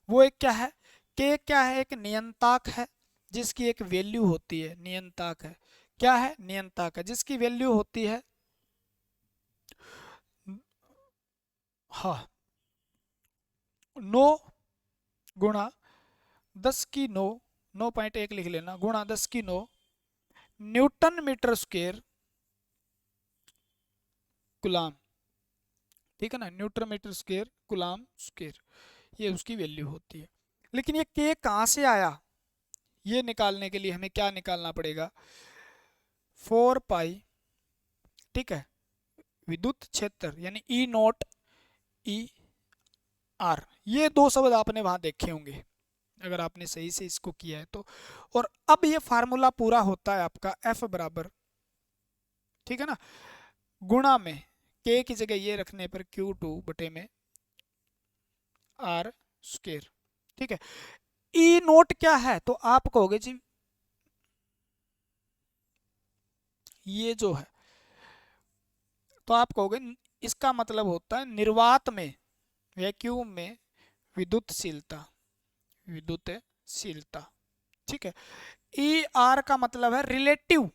वो एक क्या है, K क्या है, एक नियंताक है जिसकी एक वैल्यू होती है, नियंताक है, क्या है, नियंताक है जिसकी वैल्यू होती है, हाँ 9 गुणा 10 की 9, 9.1 लिख लेना, गुणा 10 की 9 न्यूटन मीटर स्क्वायर कूलॉम, ठीक है ना, newton metre square coulomb square, ये उसकी वैल्यू होती है। लेकिन ये K कहाँ से आया, ये निकालने के लिए हमें क्या निकालना पड़ेगा, 4 पाई, ठीक है, विद्युत क्षेत्र यानी E नॉट E R, ये दो शब्द आपने वहां देखे होंगे अगर आपने सही से इसको किया है तो। और अब ये फार्मूला पूरा होता है आपका F बराबर, ठीक है ना, गुणा में K की जगह ये रखने पर Q2 बटे में R स्क्वायर, ठीक है। E नोट क्या है, तो आप कहोगे जी ये जो है, तो आप कहोगे इसका मतलब होता है निर्वात में, वैक्यूम में विद्युतशीलता, विद्युतशीलता, ठीक है। ई आर का मतलब है रिलेटिव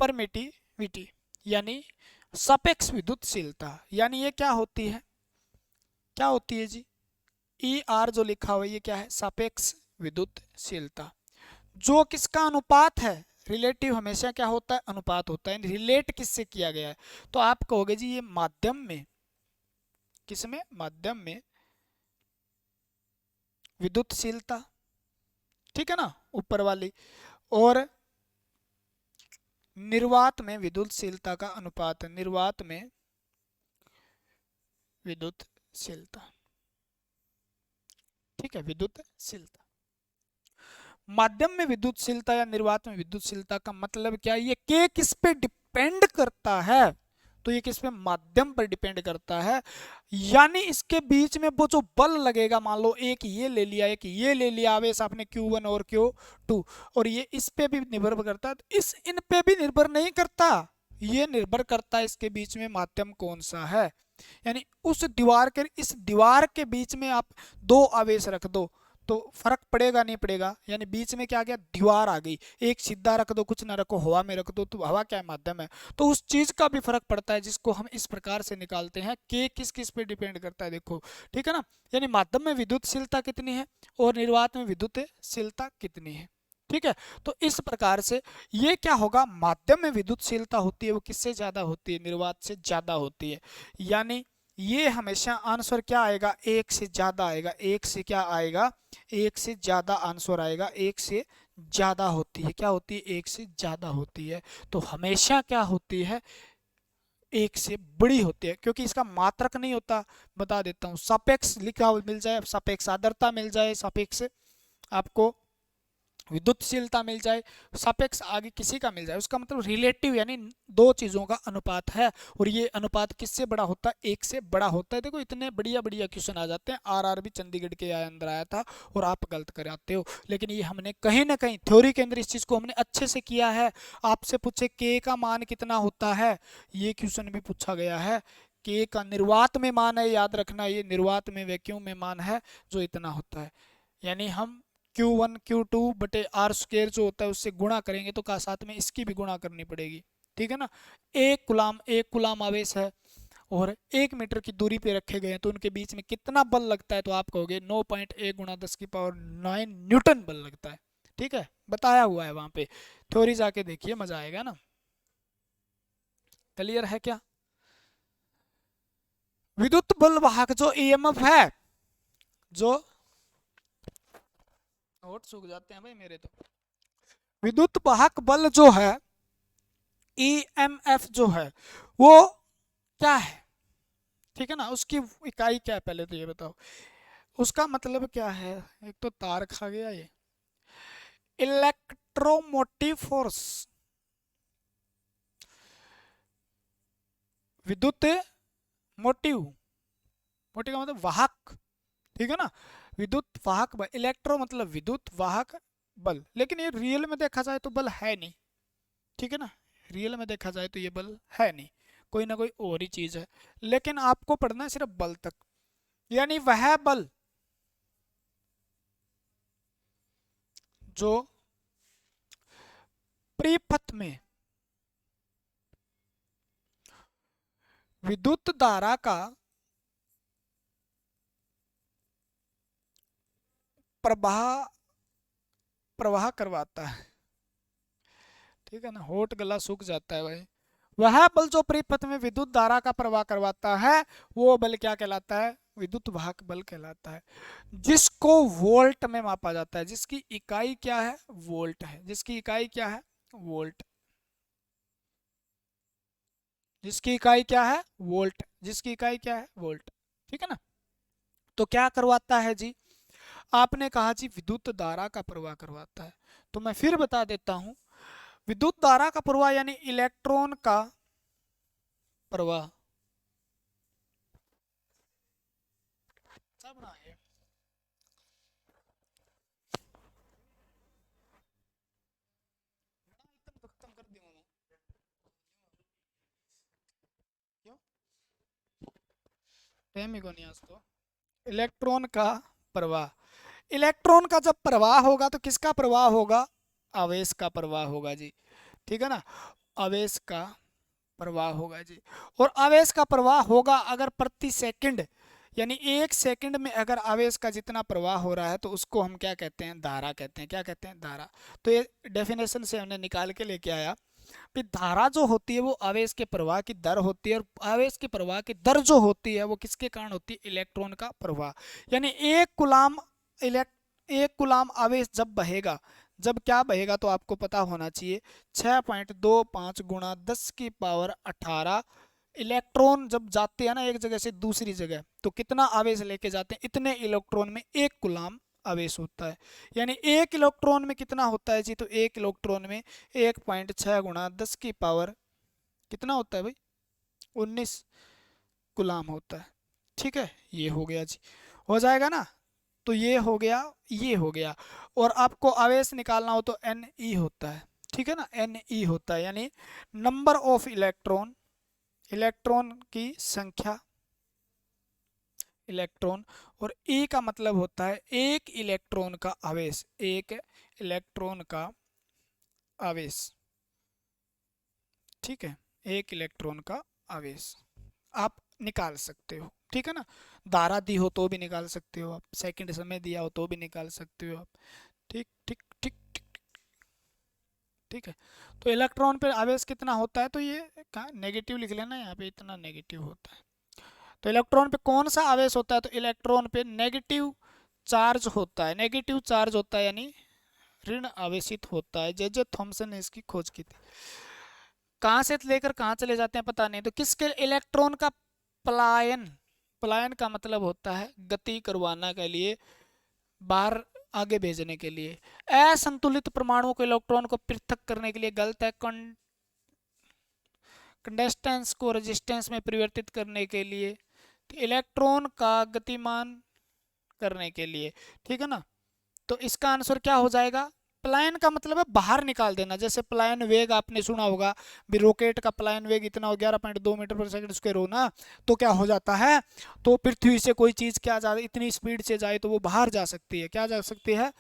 परमिटिविटी यानी सापेक्ष विद्युतशीलता, यानी ये क्या होती है, क्या होती है जी, ई आर जो लिखा हुआ है ये क्या है, सापेक्ष विद्युतशीलता, जो किसका अनुपात है, रिलेटिव हमेशा क्या होता है, अनुपात होता है, रिलेट किससे किया गया है। तो आप कहोगे जी ये माध्यम में, किसमें, माध्यम में विद्युतशीलता, ठीक है ना, ऊपर वाली, और निर्वात में विद्युतशीलता का अनुपात, निर्वात में विद्युतशीलता, ठीक है, विद्युतशीलता। माध्यम में विद्युतशीलता या निर्वात में विद्युतशीलता का मतलब क्या है, ये K किस पे डिपेंड करता है, तो ये किस पे, माध्यम पर डिपेंड करता है। यानी इसके बीच में वो जो बल लगेगा, मान लो एक ये ले लिया, एक ये ले लिया आवेश आपने Q1 और Q2, और ये इस पे भी निर्भर करता है, तो इस इन पे भी निर्भर नहीं करता, ये निर्भर करता है इसके बीच में माध्यम कौन सा है। यानी उस दीवार के, इस दीवार के बीच में आप दो आवेश रख दो तो फर्क पड़ेगा नहीं पड़ेगा, यानी बीच में क्या गया, दीवार आ गई, एक सीधा रख दो, कुछ ना रखो, हवा में रख दो, तो हवा क्या है, माध्यम है, तो उस चीज का भी फर्क पड़ता है, जिसको हम इस प्रकार से निकालते हैं कि किस किस पे डिपेंड करता है, देखो, ठीक है ना। यानी माध्यम में विद्युतशीलता कितनी है और निर्वात में विद्युतशीलता कितनी है, ठीक है। तो इस प्रकार से ये क्या होगा, माध्यम में विद्युतशीलता होती है वो किससे ज्यादा होती है, निर्वात से ज्यादा होती है। यानी ये हमेशा आंसर क्या आएगा, एक से ज्यादा आएगा, एक से क्या आएगा, एक से ज्यादा आंसर आएगा, एक से ज्यादा होती है। क्या होती है? एक से ज्यादा होती है। तो हमेशा क्या होती है? एक से बड़ी होती है, क्योंकि इसका मात्रक नहीं होता। बता देता हूँ, सापेक्ष लिखा हुआ मिल जाए, सापेक्ष आर्द्रता मिल जाए, सापेक्ष आपको विद्युतशीलता मिल जाए, सापेक्ष आगे किसी का मिल जाए, उसका मतलब रिलेटिव यानी दो चीजों का अनुपात है। और ये अनुपात किससे बड़ा होता है? एक से बड़ा होता है। देखो इतने बढ़िया बढ़िया क्वेश्चन आ जाते हैं, आरआर भी चंडीगढ़ के अंदर आया था और आप गलत कराते हो। लेकिन ये हमने कहीं ना कहीं थ्योरी के अंदर इस चीज को हमने अच्छे से किया है। आपसे पूछे के का मान कितना होता है, ये क्वेश्चन भी पूछा गया है। के का निर्वात में मान है, याद रखना, ये निर्वात में वैक्यूम में मान है जो इतना होता है। यानी हम Q1 Q2 बटे आर स्क्वायर जो होता है उससे गुणा करेंगे तो का साथ में इसकी भी गुणा करनी पड़ेगी। ठीक है ना। एक गुलाम आवेश है और 1 मीटर की दूरी पे रखे गए हैं, तो उनके बीच में कितना बल लगता है? तो आप कहोगे 9.1 गुणा 10⁹ न्यूटन बल लगता है। ठीक है, बताया हुआ है वहां पे, थ्योरी जाके देखिए, मजा आएगा ना। क्लियर है क्या? विद्युत बल वाहक जो ईएमएफ है, जो होठ सूख जाते हैं भाई मेरे तो। विद्युत वाहक बल जो है, ईएमएफ जो है, वो क्या है? ठीक है ना, उसकी इकाई क्या है पहले तो ये बताओ, उसका मतलब क्या है? एक तो तार खा गया ये। इलेक्ट्रोमोटिव फोर्स, विद्युत मोटिव, मोटिव का मतलब वाहक। ठीक है ना, विद्युत वाहक बल, इलेक्ट्रो मतलब विद्युत, वाहक बल। लेकिन ये रियल में देखा जाए तो बल है नहीं। ठीक है ना, रियल में देखा जाए तो ये बल है नहीं, कोई ना कोई और ही चीज है। लेकिन आपको पढ़ना है सिर्फ बल तक, यानी वह बल जो परिपथ में विद्युत धारा का प्रवाह प्रवाह करवाता है। ठीक है ना, होठ गला सूख जाता है भाई। वह बल जो परिपथ में विद्युत धारा का प्रवाह करवाता है, वो बल क्या कहलाता है? विद्युत वाहक बल कहलाता है, जिसको वोल्ट में मापा जाता है। जिसकी इकाई क्या है? वोल्ट है। जिसकी इकाई क्या है? वोल्ट। जिसकी इकाई क्या है? वोल्ट। जिसकी इकाई क्या है? वोल्ट। ठीक है ना। तो क्या करवाता है जी? आपने कहा जी विद्युत धारा का प्रवाह करवाता है, तो मैं फिर बता देता हूं, विद्युत धारा का प्रवाह यानी इलेक्ट्रॉन का प्रवाह। सब ना है खत्म कर दूंगा मैं। क्यों? टाइम ही को नहीं आज तो। इलेक्ट्रॉन का प्रवाह, इलेक्ट्रॉन का जब प्रवाह होगा तो किसका प्रवाह होगा? आवेश का प्रवाह होगा जी। ठीक है ना, आवेश का प्रवाह होगा जी। और आवेश का प्रवाह होगा अगर प्रति सेकंड, यानी 1 सेकंड में अगर आवेश का जितना प्रवाह हो रहा है तो उसको हम क्या कहते हैं? धारा कहते हैं। क्या कहते हैं? धारा। तो ये डेफिनेशन से हमने निकाल के लेके आया कि धारा जो होती है वो आवेश के प्रवाह की दर होती है, और आवेश के प्रवाह की दर जो होती है वो किसके कारण होती है? इलेक्ट्रॉन का प्रवाह। यानी एक कुलाम आवेश जब बहेगा, जब क्या बहेगा तो आपको पता होना चाहिए, 6.25 गुणा 10⁻18 इलेक्ट्रॉन जब जाते हैं ना एक जगह से दूसरी जगह, तो कितना आवेश लेके जाते हैं? इतने इलेक्ट्रॉन में 1 कुलाम आवेश होता है। यानी 1 इलेक्ट्रॉन में कितना होता है जी? तो 1 इलेक्ट्रॉन में 1.6 गुणा 10 कितना होता है भाई? 19 कुलाम होता है। ठीक है, ये हो गया जी, हो जाएगा ना। तो ये हो गया, ये हो गया। और आपको आवेश निकालना हो तो एन ई होता है। ठीक है ना, एन ई होता है, यानी नंबर ऑफ इलेक्ट्रॉन, इलेक्ट्रॉन की संख्या, इलेक्ट्रॉन। और ई का मतलब होता है एक इलेक्ट्रॉन का आवेश, एक इलेक्ट्रॉन का आवेश। ठीक है, एक इलेक्ट्रॉन का आवेश आप निकाल सकते हो। ठीक है ना, धारा दी हो तो भी निकाल सकते हो आप, सेकंड समय दिया हो तो भी निकाल सकते हो आप। ठीक ठीक ठीक ठीक ठीक है। तो इलेक्ट्रॉन पे आवेश कितना होता है? तो ये कहाँ नेगेटिव लिख लेना, यहाँ पे इतना नेगेटिव होता है। तो इलेक्ट्रॉन पे कौन सा आवेश होता है? तो इलेक्ट्रॉन पे नेगेटिव चार्ज होता है। नेगेटिव चार्ज होता है, यानी ऋण आवेशित होता है। जे थॉमसन ने इसकी खोज की थी। कहाँ से लेकर कहाँ चले जाते हैं पता नहीं। तो किसके, इलेक्ट्रॉन का पलायन, पलायन का मतलब होता है गति करवाना के लिए, बाहर आगे भेजने के लिए। असंतुलित परमाणुओं को, इलेक्ट्रॉन को पृथक करने के लिए गलत है। कंडक्टेंस को रेजिस्टेंस में परिवर्तित करने के लिए, तो इलेक्ट्रॉन का गतिमान करने के लिए, ठीक है ना। तो इसका आंसर क्या हो जाएगा, पलायन का मतलब है बाहर निकाल देना। जैसे पलायन वेग आपने सुना होगा भी, रॉकेट का पलायन वेग इतना हो 11.2 मीटर पर सेकंड स्क्वायर हो ना, तो क्या हो जाता है, तो पृथ्वी से कोई चीज क्या जा इतनी स्पीड से जाए तो वो बाहर जा सकती है, क्या जा सकती है,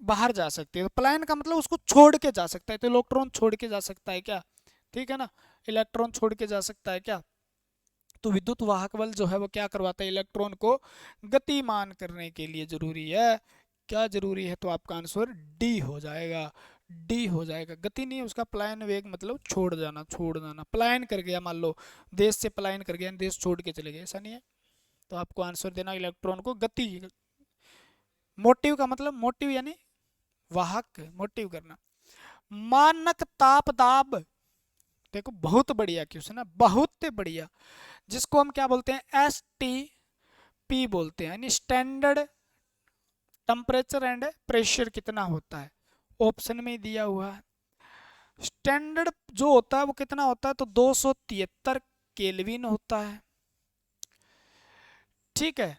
बाहर जा सकती है। तो पलायन का मतलब उसको छोड़ के जा सकता है। तो इलेक्ट्रॉन छोड़ के जा सकता है क्या, ठीक है ना, इलेक्ट्रॉन छोड़ के जा सकता है क्या। तो विद्युत वाहक बल जो है वो क्या करवाता है, इलेक्ट्रॉन को गतिमान करने के लिए जरूरी है। क्या जरूरी है, तो आपका आंसर डी हो जाएगा। डी हो जाएगा। गति नहीं, उसका पलायन वेग मतलब छोड़ जाना, छोड़ जाना। पलायन कर गया, मान लो देश से पलायन कर गया, देश छोड़ के चले गए, ऐसा नहीं है। तो आपको आंसर देना इलेक्ट्रॉन को गति। मोटिव का मतलब, मोटिव यानी वाहक, मोटिव करना। मानक ताप दाब, देखो बहुत बढ़िया क्वेश्चन है, बहुत बढ़िया। जिसको हम क्या बोलते हैं, एस टी पी बोलते हैं, यानी स्टैंडर्ड टेम्परेचर एंड प्रेशर कितना होता है, ऑप्शन में दिया हुआ है। स्टैंडर्ड जो होता है वो कितना होता है, तो 273 केल्विन होता है, ठीक है।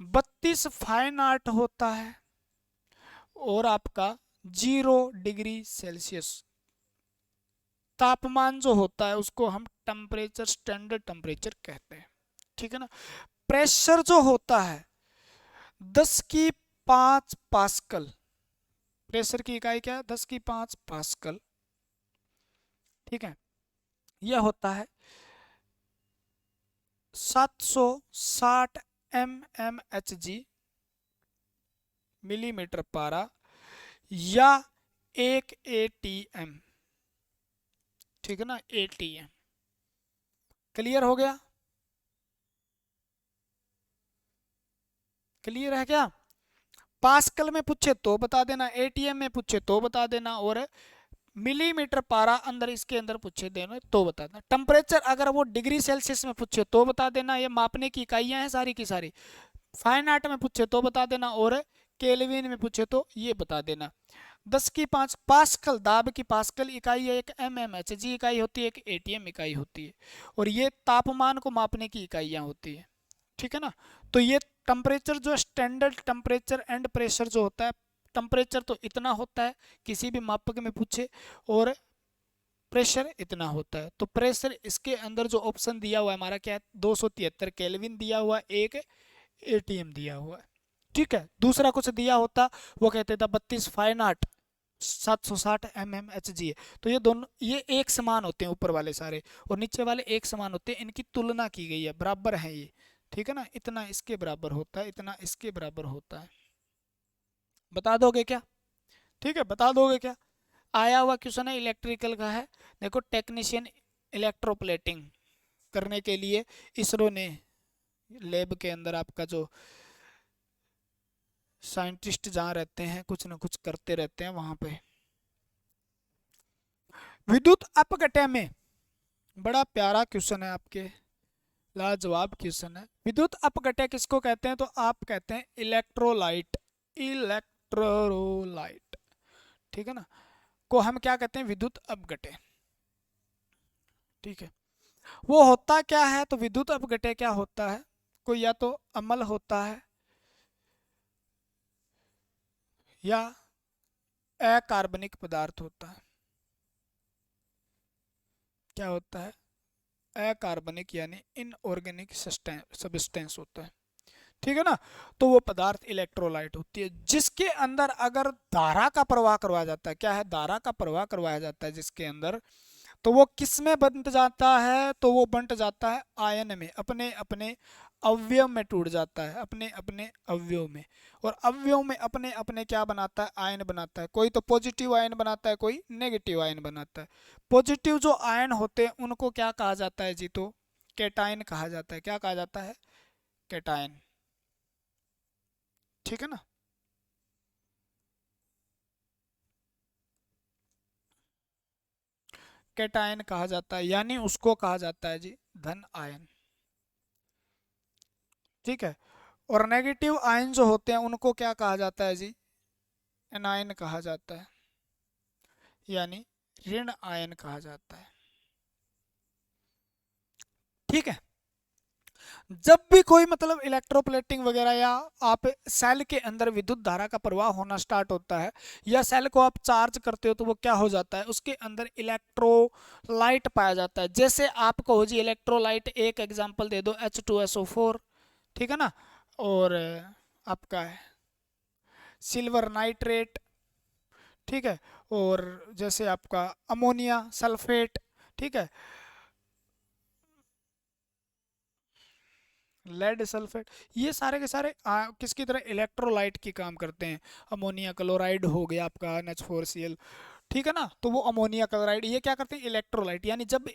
32 फाइन आर्ट होता है, और आपका 0 डिग्री सेल्सियस तापमान जो होता है उसको हम टेम्परेचर, स्टैंडर्ड टेम्परेचर कहते हैं, ठीक है ना। प्रेशर जो होता है 10⁵ पास्कल, प्रेशर की इकाई क्या है, 10⁵ पास्कल, ठीक है। यह होता है 760 mmHg, मिलीमीटर पारा, या 1 atm, ठीक है ना, atm। क्लियर हो गया, क्लियर है क्या। पास्कल में पूछे तो बता देना, एटीएम में पूछे तो बता देना, और मिलीमीटर पारा अंदर इसके अंदर पूछे देना तो बता देना। टेम्परेचर अगर वो डिग्री सेल्सियस में पूछे तो बता देना, ये मापने की इकाइयां हैं सारी की सारी। फाइन आर्ट में पूछे तो बता देना, और केल्विन में पूछे तो ये बता देना। 10⁵ पास्कल दाब की पास्कल इकाई है, एक mmHg इकाई होती है, एक atm इकाई होती है, और ये तापमान को मापने की इकाइयां होती है, ठीक है ना। तो ये टेम्परेचर जो स्टैंडर्ड टेम्परेचर एंड प्रेशर जो होता है, टेम्परेचर तो इतना होता है किसी भी मापक में पूछे, और प्रेशर इतना होता है। तो प्रेशर इसके अंदर जो ऑप्शन दिया हुआ है हमारा क्या है, 273 केल्विन दिया हुआ, एक एटीएम दिया हुआ है, ठीक है। दूसरा कुछ दिया होता वो कहते था 32 फाइन आर्ट, 760 mmHg है। तो ये दोनों, ये एक समान होते हैं ऊपर वाले सारे, और नीचे वाले एक समान होते हैं, इनकी तुलना की गई है, बराबर है ये, ठीक है ना। इतना इसके बराबर होता है, इतना इसके बराबर होता है। बता दोगे क्या, ठीक है, बता दोगे क्या। आया हुआ क्वेश्चन है, इलेक्ट्रिकल का है। देखो, टेक्नीशियन इलेक्ट्रोप्लेटिंग करने के लिए इसरो ने लैब के अंदर, आपका जो साइंटिस्ट जहाँ रहते हैं कुछ ना कुछ करते रहते हैं वहां पे। विद्युत अपघटन में, बड़ा प्यारा क्वेश्चन है आपके, लाजवाब क्वेश्चन है। विद्युत अपघटन किसको कहते हैं, तो आप कहते हैं इलेक्ट्रोलाइट, इलेक्ट्रोलाइट, ठीक है ना, को हम क्या कहते हैं, विद्युत अपघटन, ठीक है। वो होता क्या है, तो विद्युत अपघटन क्या होता है, कोई या तो अम्ल होता है, या अकार्बनिक पदार्थ होता है। क्या होता है, अकार्बनिक यानी इनऑर्गेनिक सब्सटेंस होता है, ठीक है ना। तो वो पदार्थ इलेक्ट्रोलाइट होती है, जिसके अंदर अगर धारा का प्रवाह करवाया जाता है, क्या है, धारा का प्रवाह करवाया जाता है जिसके अंदर, तो वो किस में बंट जाता है, तो वो बंट जाता है आयन में, अपने अपने अवयव में टूट जाता है, अपने अपने अवयव में। और अवयव में अपने अपने क्या बनाता है, आयन बनाता है। कोई तो पॉजिटिव आयन बनाता है, कोई नेगेटिव आयन बनाता है। पॉजिटिव जो आयन होते हैं उनको क्या कहा जाता है जी, तो कैटायन कहा जाता है। क्या कहा जाता है, कैटायन, ठीक है ना। कैटायन कहा जाता है, यानी उसको कहा जाता है जी धन आयन। ठीक है, और नेगेटिव आयन जो होते हैं उनको क्या कहा जाता है जी, एनायन कहा जाता है, यानी ऋण आयन कहा जाता है। ठीक है, जब भी कोई मतलब इलेक्ट्रोप्लेटिंग वगैरह या आप सेल के अंदर विद्युत धारा का प्रवाह होना स्टार्ट होता है या सेल को आप चार्ज करते हो तो वो क्या हो जाता है, उसके अंदर इलेक्ट्रोलाइट पाया जाता है। जैसे आप कहो जी इलेक्ट्रोलाइट, एक एग्जांपल दे दो, H2SO4, ठीक है ना, और आपका है सिल्वर नाइट्रेट, ठीक है, और जैसे आपका अमोनिया सल्फेट, ठीक है, लेड सल्फेट, ये सारे के सारे किसकी तरह इलेक्ट्रोलाइट की काम करते हैं। अमोनिया क्लोराइड हो गया आपका NH4Cl, ठीक है ना, तो वो अमोनिया क्लोराइड ये क्या करते हैं, इलेक्ट्रोलाइट, यानी जब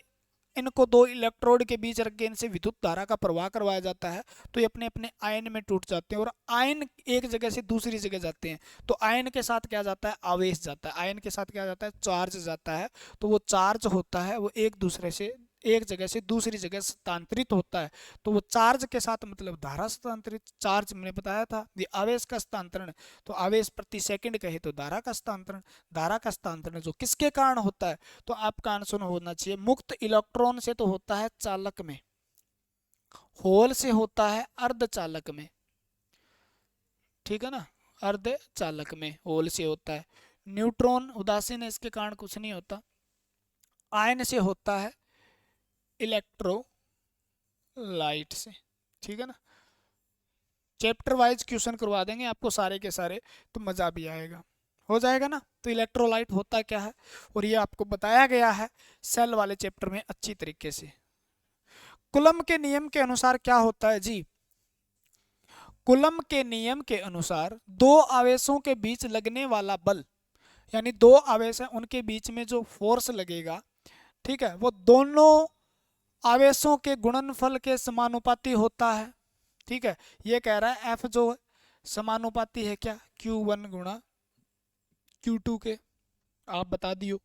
इनको दो इलेक्ट्रोड के बीच रख के इनसे विद्युत धारा का प्रवाह करवाया जाता है तो ये अपने अपने आयन में टूट जाते हैं और आयन एक जगह से दूसरी जगह जाते हैं। तो आयन के साथ क्या जाता है, आवेश जाता है, आयन के साथ क्या जाता है, चार्ज जाता है। तो वो चार्ज होता है वो एक दूसरे से एक जगह से दूसरी जगह स्थानांतरित होता है। तो वो चार्ज के साथ मतलब धारा स्थानांतरित, चार्ज मैंने बताया था ये आवेश का स्थानांतरण, तो आवेश प्रति सेकंड कहे तो धारा का स्थानांतरण, धारा का स्थानांतरण जो किसके कारण होता है, तो आपका आंसर होना चाहिए मुक्त इलेक्ट्रॉन से तो होता है चालक में, होल से होता है अर्धचालक में, ठीक है ना, अर्धचालक में होल से होता है। न्यूट्रॉन उदासीन है, इसके कारण कुछ नहीं होता। आयन से होता है इलेक्ट्रोलाइट से, ठीक है ना। चैप्टर वाइज क्वेश्चन करवा देंगे आपको सारे के सारे, तो मजा भी आएगा, हो जाएगा ना। तो इलेक्ट्रोलाइट होता क्या है और ये आपको बताया गया है सेल वाले चैप्टर में अच्छी तरीके से। कूलम के नियम के अनुसार क्या होता है जी, कूलम के नियम के अनुसार दो आवेशों के बीच लगने वाला बल, यानी दो आवेश हैं उनके बीच में जो फोर्स लगेगा, ठीक है, वो दोनों आवेशों के गुणनफल के समानुपाती होता है। ठीक है, ये कह रहा है F जो समानुपाती है क्या, Q1 गुणा Q2 के, आप बता दियो।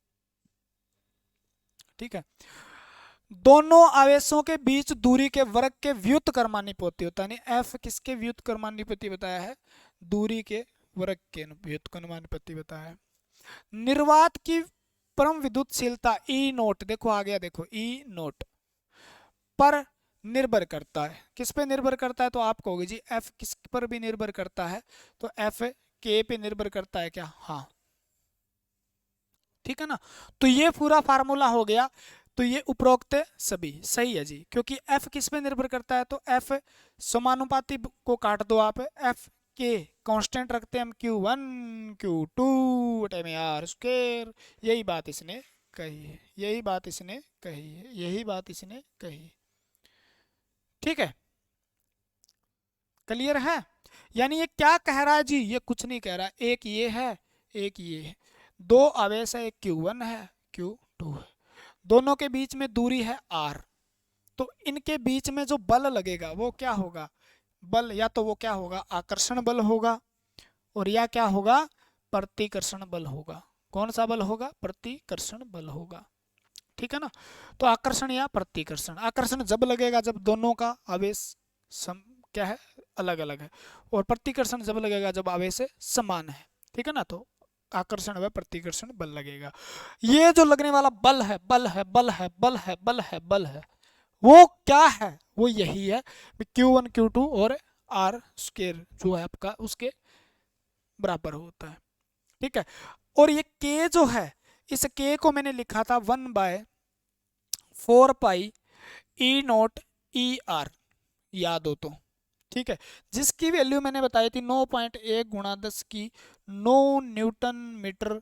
ठीक है, दोनों आवेशों के बीच दूरी के वर्ग के व्युत्क्रमानुपाती होता है, यानी F किसके व्युत्क्रमानुपाती बताया है, दूरी के वर्ग के व्युत्क्रमानुपाती बताया है। निर्वात की परम विद्युतशीलता E नोट, देखो आ गया, देखो E नोट पर निर्भर करता है, किस पे निर्भर करता है, तो आप कहोगे जी F किस पर भी निर्भर करता है, तो F K पे निर्भर करता है क्या, हाँ, ठीक है ना। तो ये पूरा फार्मूला हो गया, तो ये उपरोक्त सभी सही है जी, क्योंकि F किस पे निर्भर करता है, तो F समानुपाती को काट दो आप, F के कांस्टेंट रखते हैं हम Q1 Q2 R स्क्वायर, यही बात इसने कही है, यही बात इसने कही है, यही बात इसने कही है, ठीक है, क्लियर है। यानी ये क्या कह रहा है जी, ये कुछ नहीं कह रहा, एक ये है एक ये है, दो आवेश है, एक Q1 है Q2 है, दोनों के बीच में दूरी है R, तो इनके बीच में जो बल लगेगा वो क्या होगा, बल या तो वो क्या होगा, आकर्षण बल होगा, और या क्या होगा, प्रतिकर्षण बल होगा। कौन सा बल होगा, प्रतिकर्षण बल होगा, ठीक है ना। तो आकर्षण या प्रतिकर्षण, आकर्षण जब लगेगा जब दोनों का आवेश क्या है, अलग अलग है, और प्रतिकर्षण जब लगेगा जब आवेश समान है, ठीक है ना। तो आकर्षण व प्रतिकर्षण बल लगेगा। ये जो लगने वाला बल है, बल है, बल है, बल है, बल है, बल है, वो क्या है, वो यही है Q1 Q2 और R स्क्वायर जो है आपका उसके बराबर होता है, ठीक है। और ये K जो है, इस K को मैंने लिखा था 1/4 पाई E नोट ER, याद हो तो, ठीक है, जिसकी वैल्यू मैंने बताई थी 9.1 गुणा 10 की 9 newton metre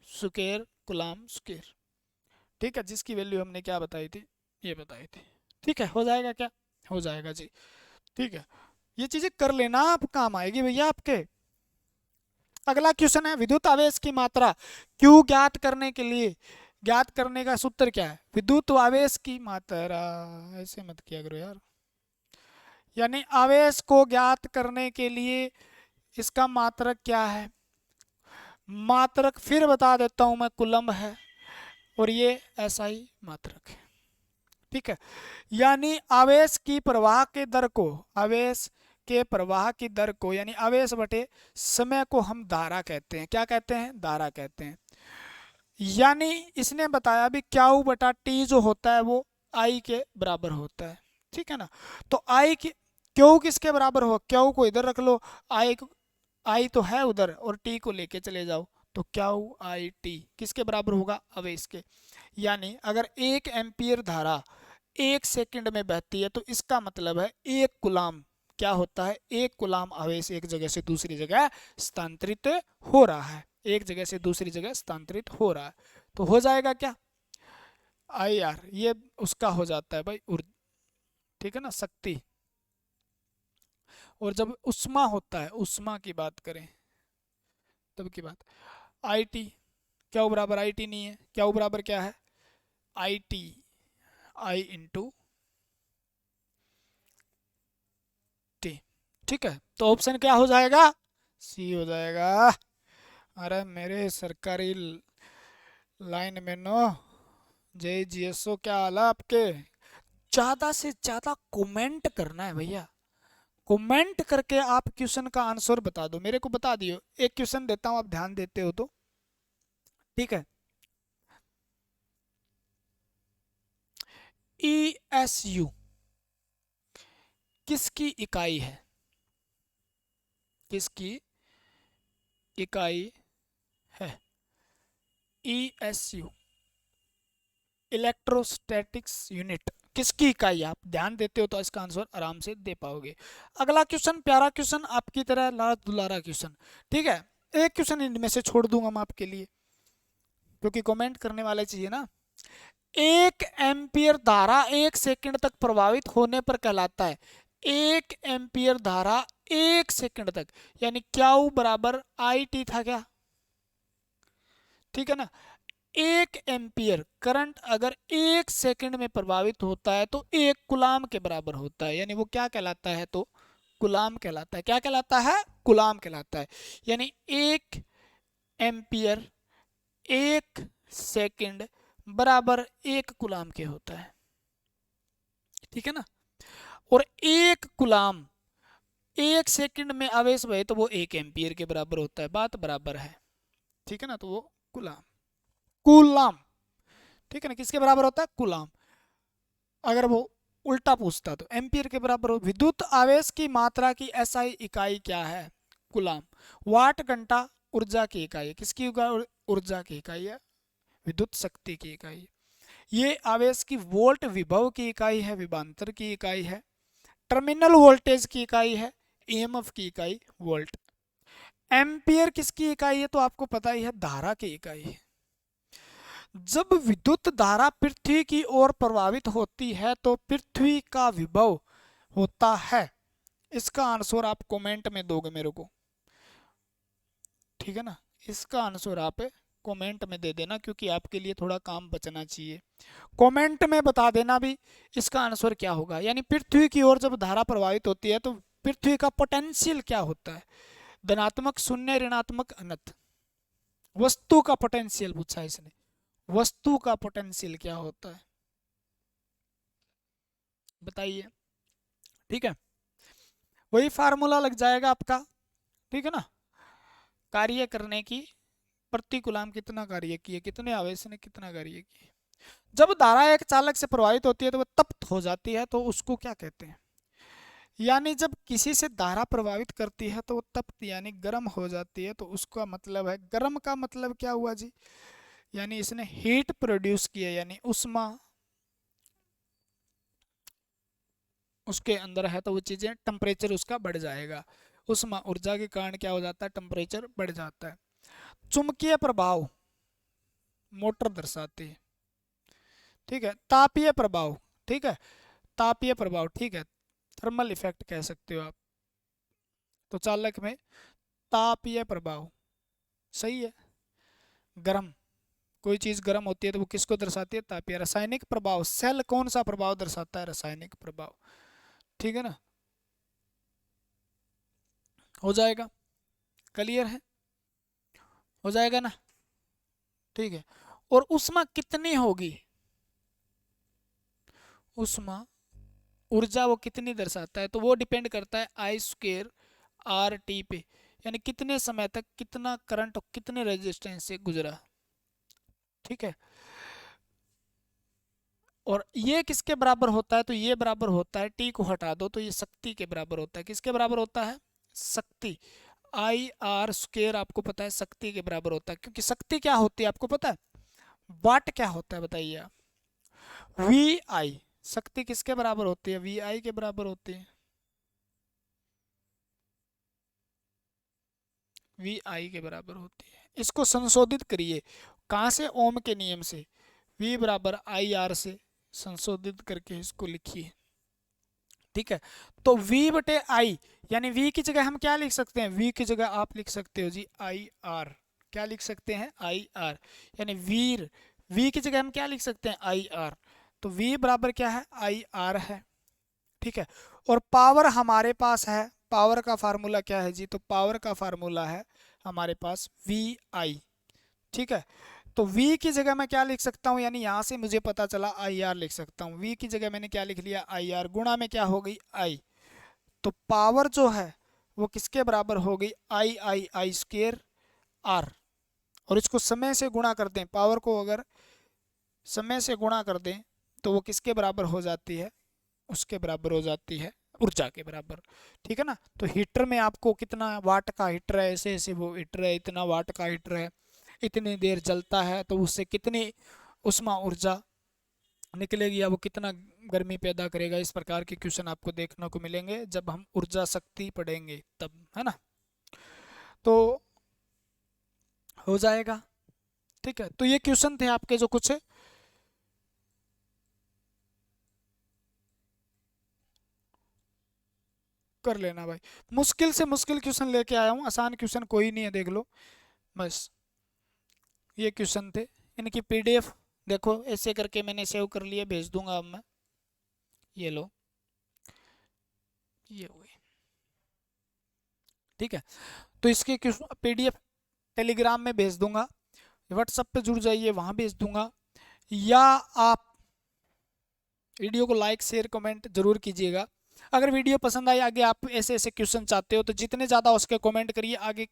square coulomb square, ठीक है, जिसकी वैल्यू हमने क्या बताई थी, ये बताई थी, ठीक है। हो जाएगा क्या, हो जाएगा जी, ठीक है, ये चीजें कर लेना, आप काम आएगी भैया आपके। अगला क्वेश्चन है विद्युत आवेश की मात्रा Q ज्ञात करने के लिए, ज्ञात करने का सूत्र क्या है, विद्युत आवेश की मात्रा, ऐसे मत किया करो यार, यानी आवेश को ज्ञात करने के लिए इसका मात्रक क्या है, मात्रक फिर बता देता हूं मैं, कूलम है, और ये SI मात्रक है। ठीक है, यानी आवेश की प्रवाह के दर को, आवेश के प्रवाह की दर को यानी आवेश बटे समय को हम धारा कहते हैं। क्या कहते हैं? धारा कहते हैं। यानी इसने बताया भी क्यू बटा टी जो होता है वो आई के बराबर होता है। ठीक है ना, तो आई की क्यू किसके बराबर हो, क्यू को इधर रख लो, आई तो है उधर और टी को लेके चले जाओ, तो क्यू आई टी किसके बराबर होगा? आवेश के। यानी अगर 1 एम्पियर धारा 1 सेकंड में बहती है तो इसका मतलब है 1 गुलाम क्या होता है? 1 गुलाम आवेश एक जगह से दूसरी जगह स्थानांतरित हो रहा है, एक जगह से दूसरी जगह स्थानांतरित हो रहा है। तो हो जाएगा क्या? आई आर, ये उसका हो जाता है भाई ठीक है ना, शक्ति। और जब उष्मा होता है, उष्मा की बात करें तब की बात, आई टी, क्या बराबर आई टी नहीं है, क्या बराबर क्या है? I T, I into T. ठीक है, तो ऑप्शन क्या हो जाएगा? सी हो जाएगा। अरे मेरे सरकारी लाइन में नो, JGSO क्या हाल है आपके? ज्यादा से ज्यादा कमेंट करना है भैया, कमेंट करके आप क्वेश्चन का आंसर बता दो, मेरे को बता दियो। एक क्वेश्चन देता हूं, आप ध्यान देते हो तो ठीक है। ESU किसकी इकाई है? किसकी इकाई है? ESU इलेक्ट्रोस्टैटिक्स यूनिट किसकी इकाई है? आप ध्यान देते हो तो इसका आंसर आराम से दे पाओगे। अगला क्वेश्चन प्यारा क्वेश्चन, आपकी तरह लाड़ दुलारा क्वेश्चन। ठीक है, एक क्वेश्चन इनमें से छोड़ दूंगा मैं आपके लिए, क्योंकि कमेंट करने वाले चाहिए ना। 1 एम्पियर धारा 1 सेकंड तक प्रवाहित होने पर कहलाता है, 1 एम्पियर धारा 1 सेकंड तक, यानी क्या बराबर आई टी था क्या? ठीक है ना, 1 एम्पियर करंट अगर 1 सेकंड में प्रभावित होता है तो 1 गुलाम के बराबर होता है, यानी वो क्या कहलाता है? तो गुलाम कहलाता है। क्या कहलाता है? गुलाम कहलाता है। यानी 1 एम्पियर 1 सेकंड बराबर 1 गुलाम के होता है। ठीक है ना, और 1 गुलाम 1 सेकंड में आवेश बहे तो वो 1 एम्पियर के बराबर होता है। बात बराबर है। ठीक है ना, तो वो गुलाम, कूलाम। ठीक है ना, किसके बराबर होता है? कूलाम। अगर वो उल्टा पूछता तो एम्पियर के बराबर हो। विद्युत आवेश की मात्रा की SI इकाई क्या है? कूलाम। वाट घंटा ऊर्जा की इकाई है। किसकी ऊर्जा की इकाई है? विद्युत शक्ति की इकाई है। ये आवेश की वोल्ट विभव की इकाई है, विभवांतर की इकाई है, टर्मिनल वोल्टेज की इकाई है, EMF की इकाई वोल्ट। एम्पियर किसकी इकाई है? तो आपको पता ही है, धारा की इकाई है। जब विद्युत धारा पृथ्वी की ओर प्रवाहित होती है तो पृथ्वी का विभव होता है। इसका आंसर आप कमेंट में दोगे मेरे को। ठीक है ना, इसका आंसर आप कमेंट में दे देना, क्योंकि आपके लिए थोड़ा काम बचना चाहिए। कमेंट में बता देना भी इसका आंसर क्या होगा। यानी पृथ्वी की ओर जब धारा प्रवाहित होती है तो पृथ्वी का पोटेंशियल क्या होता है? धनात्मक, शून्य, ऋणात्मक, अनंत। वस्तु का पोटेंशियल पूछा इसने, वस्तु का पोटेंशियल क्या होता है बताइए। ठीक है, वही फार्मूला लग जाएगा आपका। ठीक है ना, कार्य करने की, प्रति कूलम कितना कार्य किए, कितने आवेश ने कितना कार्य किए। जब धारा एक चालक से प्रवाहित होती है तो वह तप्त हो जाती है, तो उसको क्या कहते हैं? यानी जब किसी से धारा प्रभावित करती है तो वो तप्त यानी गर्म हो जाती है, तो उसका मतलब है, गर्म का मतलब क्या हुआ जी? यानी इसने हीट प्रोड्यूस किया, यानी उष्मा उसके अंदर है, तो वो चीजें टेम्परेचर उसका बढ़ जाएगा। उष्मा ऊर्जा के कारण क्या हो जाता है? टेम्परेचर बढ़ जाता है। चुंबकीय प्रभाव मोटर दर्शाती है। ठीक है, तापीय प्रभाव, ठीक है, तापीय प्रभाव, ठीक है, थर्मल इफेक्ट कह सकते हो आप। तो चालक में तापीय प्रभाव सही है। गर्म, कोई चीज गर्म होती है तो वो किसको दर्शाती है? तापीय। रासायनिक प्रभाव, सेल कौन सा प्रभाव दर्शाता है? रासायनिक प्रभाव। ठीक है ना, हो जाएगा, क्लियर है, हो जाएगा ना। ठीक है, और ऊष्मा कितनी होगी, ऊष्मा ऊर्जा वो कितनी दर्शाता है, तो वो डिपेंड करता है I² RT पे, यानी कितने समय तक कितना करंट और कितने रेजिस्टेंस से गुजरा। ठीक है, और ये किसके बराबर होता है, तो ये बराबर होता है, टी को हटा दो तो ये शक्ति के बराबर होता है। किसके बराबर होता है, शक्ति। I/R² आपको पता है शक्ति के बराबर होता है, क्योंकि शक्ति क्या होती है आपको पता है, वाट क्या होता है बताइए आप, VI। शक्ति किसके बराबर होती है, VI के बराबर होती है, VI के बराबर होती है। इसको संशोधित करिए, कहाँ से, ओम के नियम से, V बराबर IR से संशोधित करके इसको लिखिए। ठीक है, तो V/I, यानी V की जगह हम क्या लिख सकते हैं, V की जगह आप लिख सकते हो जी IR। क्या लिख सकते हैं, IR, यानी वीर, V की जगह हम क्या लिख सकते हैं, IR। तो V बराबर क्या है, IR है। ठीक है, और पावर हमारे पास है, पावर का फार्मूला क्या है जी, तो पावर का फार्मूला है हमारे पास VI। ठीक है, तो V की जगह मैं क्या लिख सकता हूँ, यानी यहाँ से मुझे पता चला IR लिख सकता हूँ। V की जगह मैंने क्या लिख लिया, IR, गुणा में क्या हो गई, I। तो पावर जो है वो किसके बराबर हो गई, I/I² और इसको समय से गुणा कर दें, पावर को अगर समय से गुणा कर दें तो वो किसके बराबर हो जाती है, उसके बराबर हो जाती है ऊर्जा के बराबर। ठीक है ना, तो हीटर में आपको कितना वाट का हीटर है, ऐसे ऐसे वो हीटर है, इतना वाट का हीटर है, इतनी देर जलता है, तो उससे कितनी उष्मा ऊर्जा निकलेगी या वो कितना गर्मी पैदा करेगा। इस प्रकार के क्वेश्चन आपको देखने को मिलेंगे जब हम ऊर्जा शक्ति पढ़ेंगे तब, है ना, तो हो जाएगा। ठीक है, तो ये क्वेश्चन थे आपके जो कुछ कर लेना भाई। मुश्किल से मुश्किल क्वेश्चन लेके आया हूँ, आसान क्वेश्चन कोई नहीं है, देख लो बस। ये क्वेश्चन थे, इनकी PDF देखो, ऐसे करके मैंने सेव कर लिए, भेज दूंगा अब मैं। ये लो, ये हुए। ठीक है, तो इसके PDF टेलीग्राम में भेज दूंगा, व्हाट्सएप पे जुड़ जाइए, वहां भेज दूंगा, या आप वीडियो को लाइक शेयर कमेंट जरूर कीजिएगा। अगर वीडियो पसंद आई, आगे आप ऐसे ऐसे क्वेश्चन चाहते हो तो जितने ज़्यादा उसके कमेंट करिए, आगे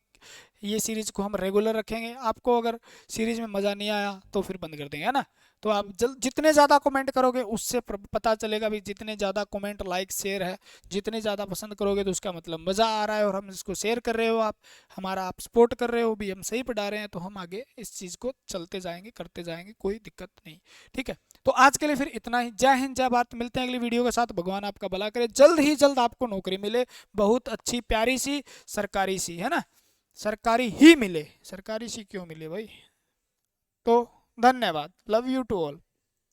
ये सीरीज को हम रेगुलर रखेंगे। आपको अगर सीरीज में मज़ा नहीं आया तो फिर बंद कर देंगे, है ना। तो आप जितने ज़्यादा कमेंट करोगे उससे पता चलेगा भी, जितने ज़्यादा कमेंट लाइक शेयर है, जितने ज़्यादा पसंद करोगे तो उसका मतलब मज़ा आ रहा है और हम इसको शेयर कर रहे हो, आप हमारा आप सपोर्ट कर रहे हो भी, हम सही पढ़ा रहे हैं, तो हम आगे इस चीज़ को चलते जाएंगे, करते जाएंगे, कोई दिक्कत नहीं। ठीक है, तो आज के लिए फिर इतना ही। जय हिंद, जय भारत, मिलते हैं अगली वीडियो के साथ। भगवान आपका भला करे, जल्द ही जल्द आपको नौकरी मिले, बहुत अच्छी प्यारी सी सरकारी सी, है ना, सरकारी ही मिले, सरकारी सी क्यों मिले भाई। तो धन्यवाद, लव यू टू ऑल।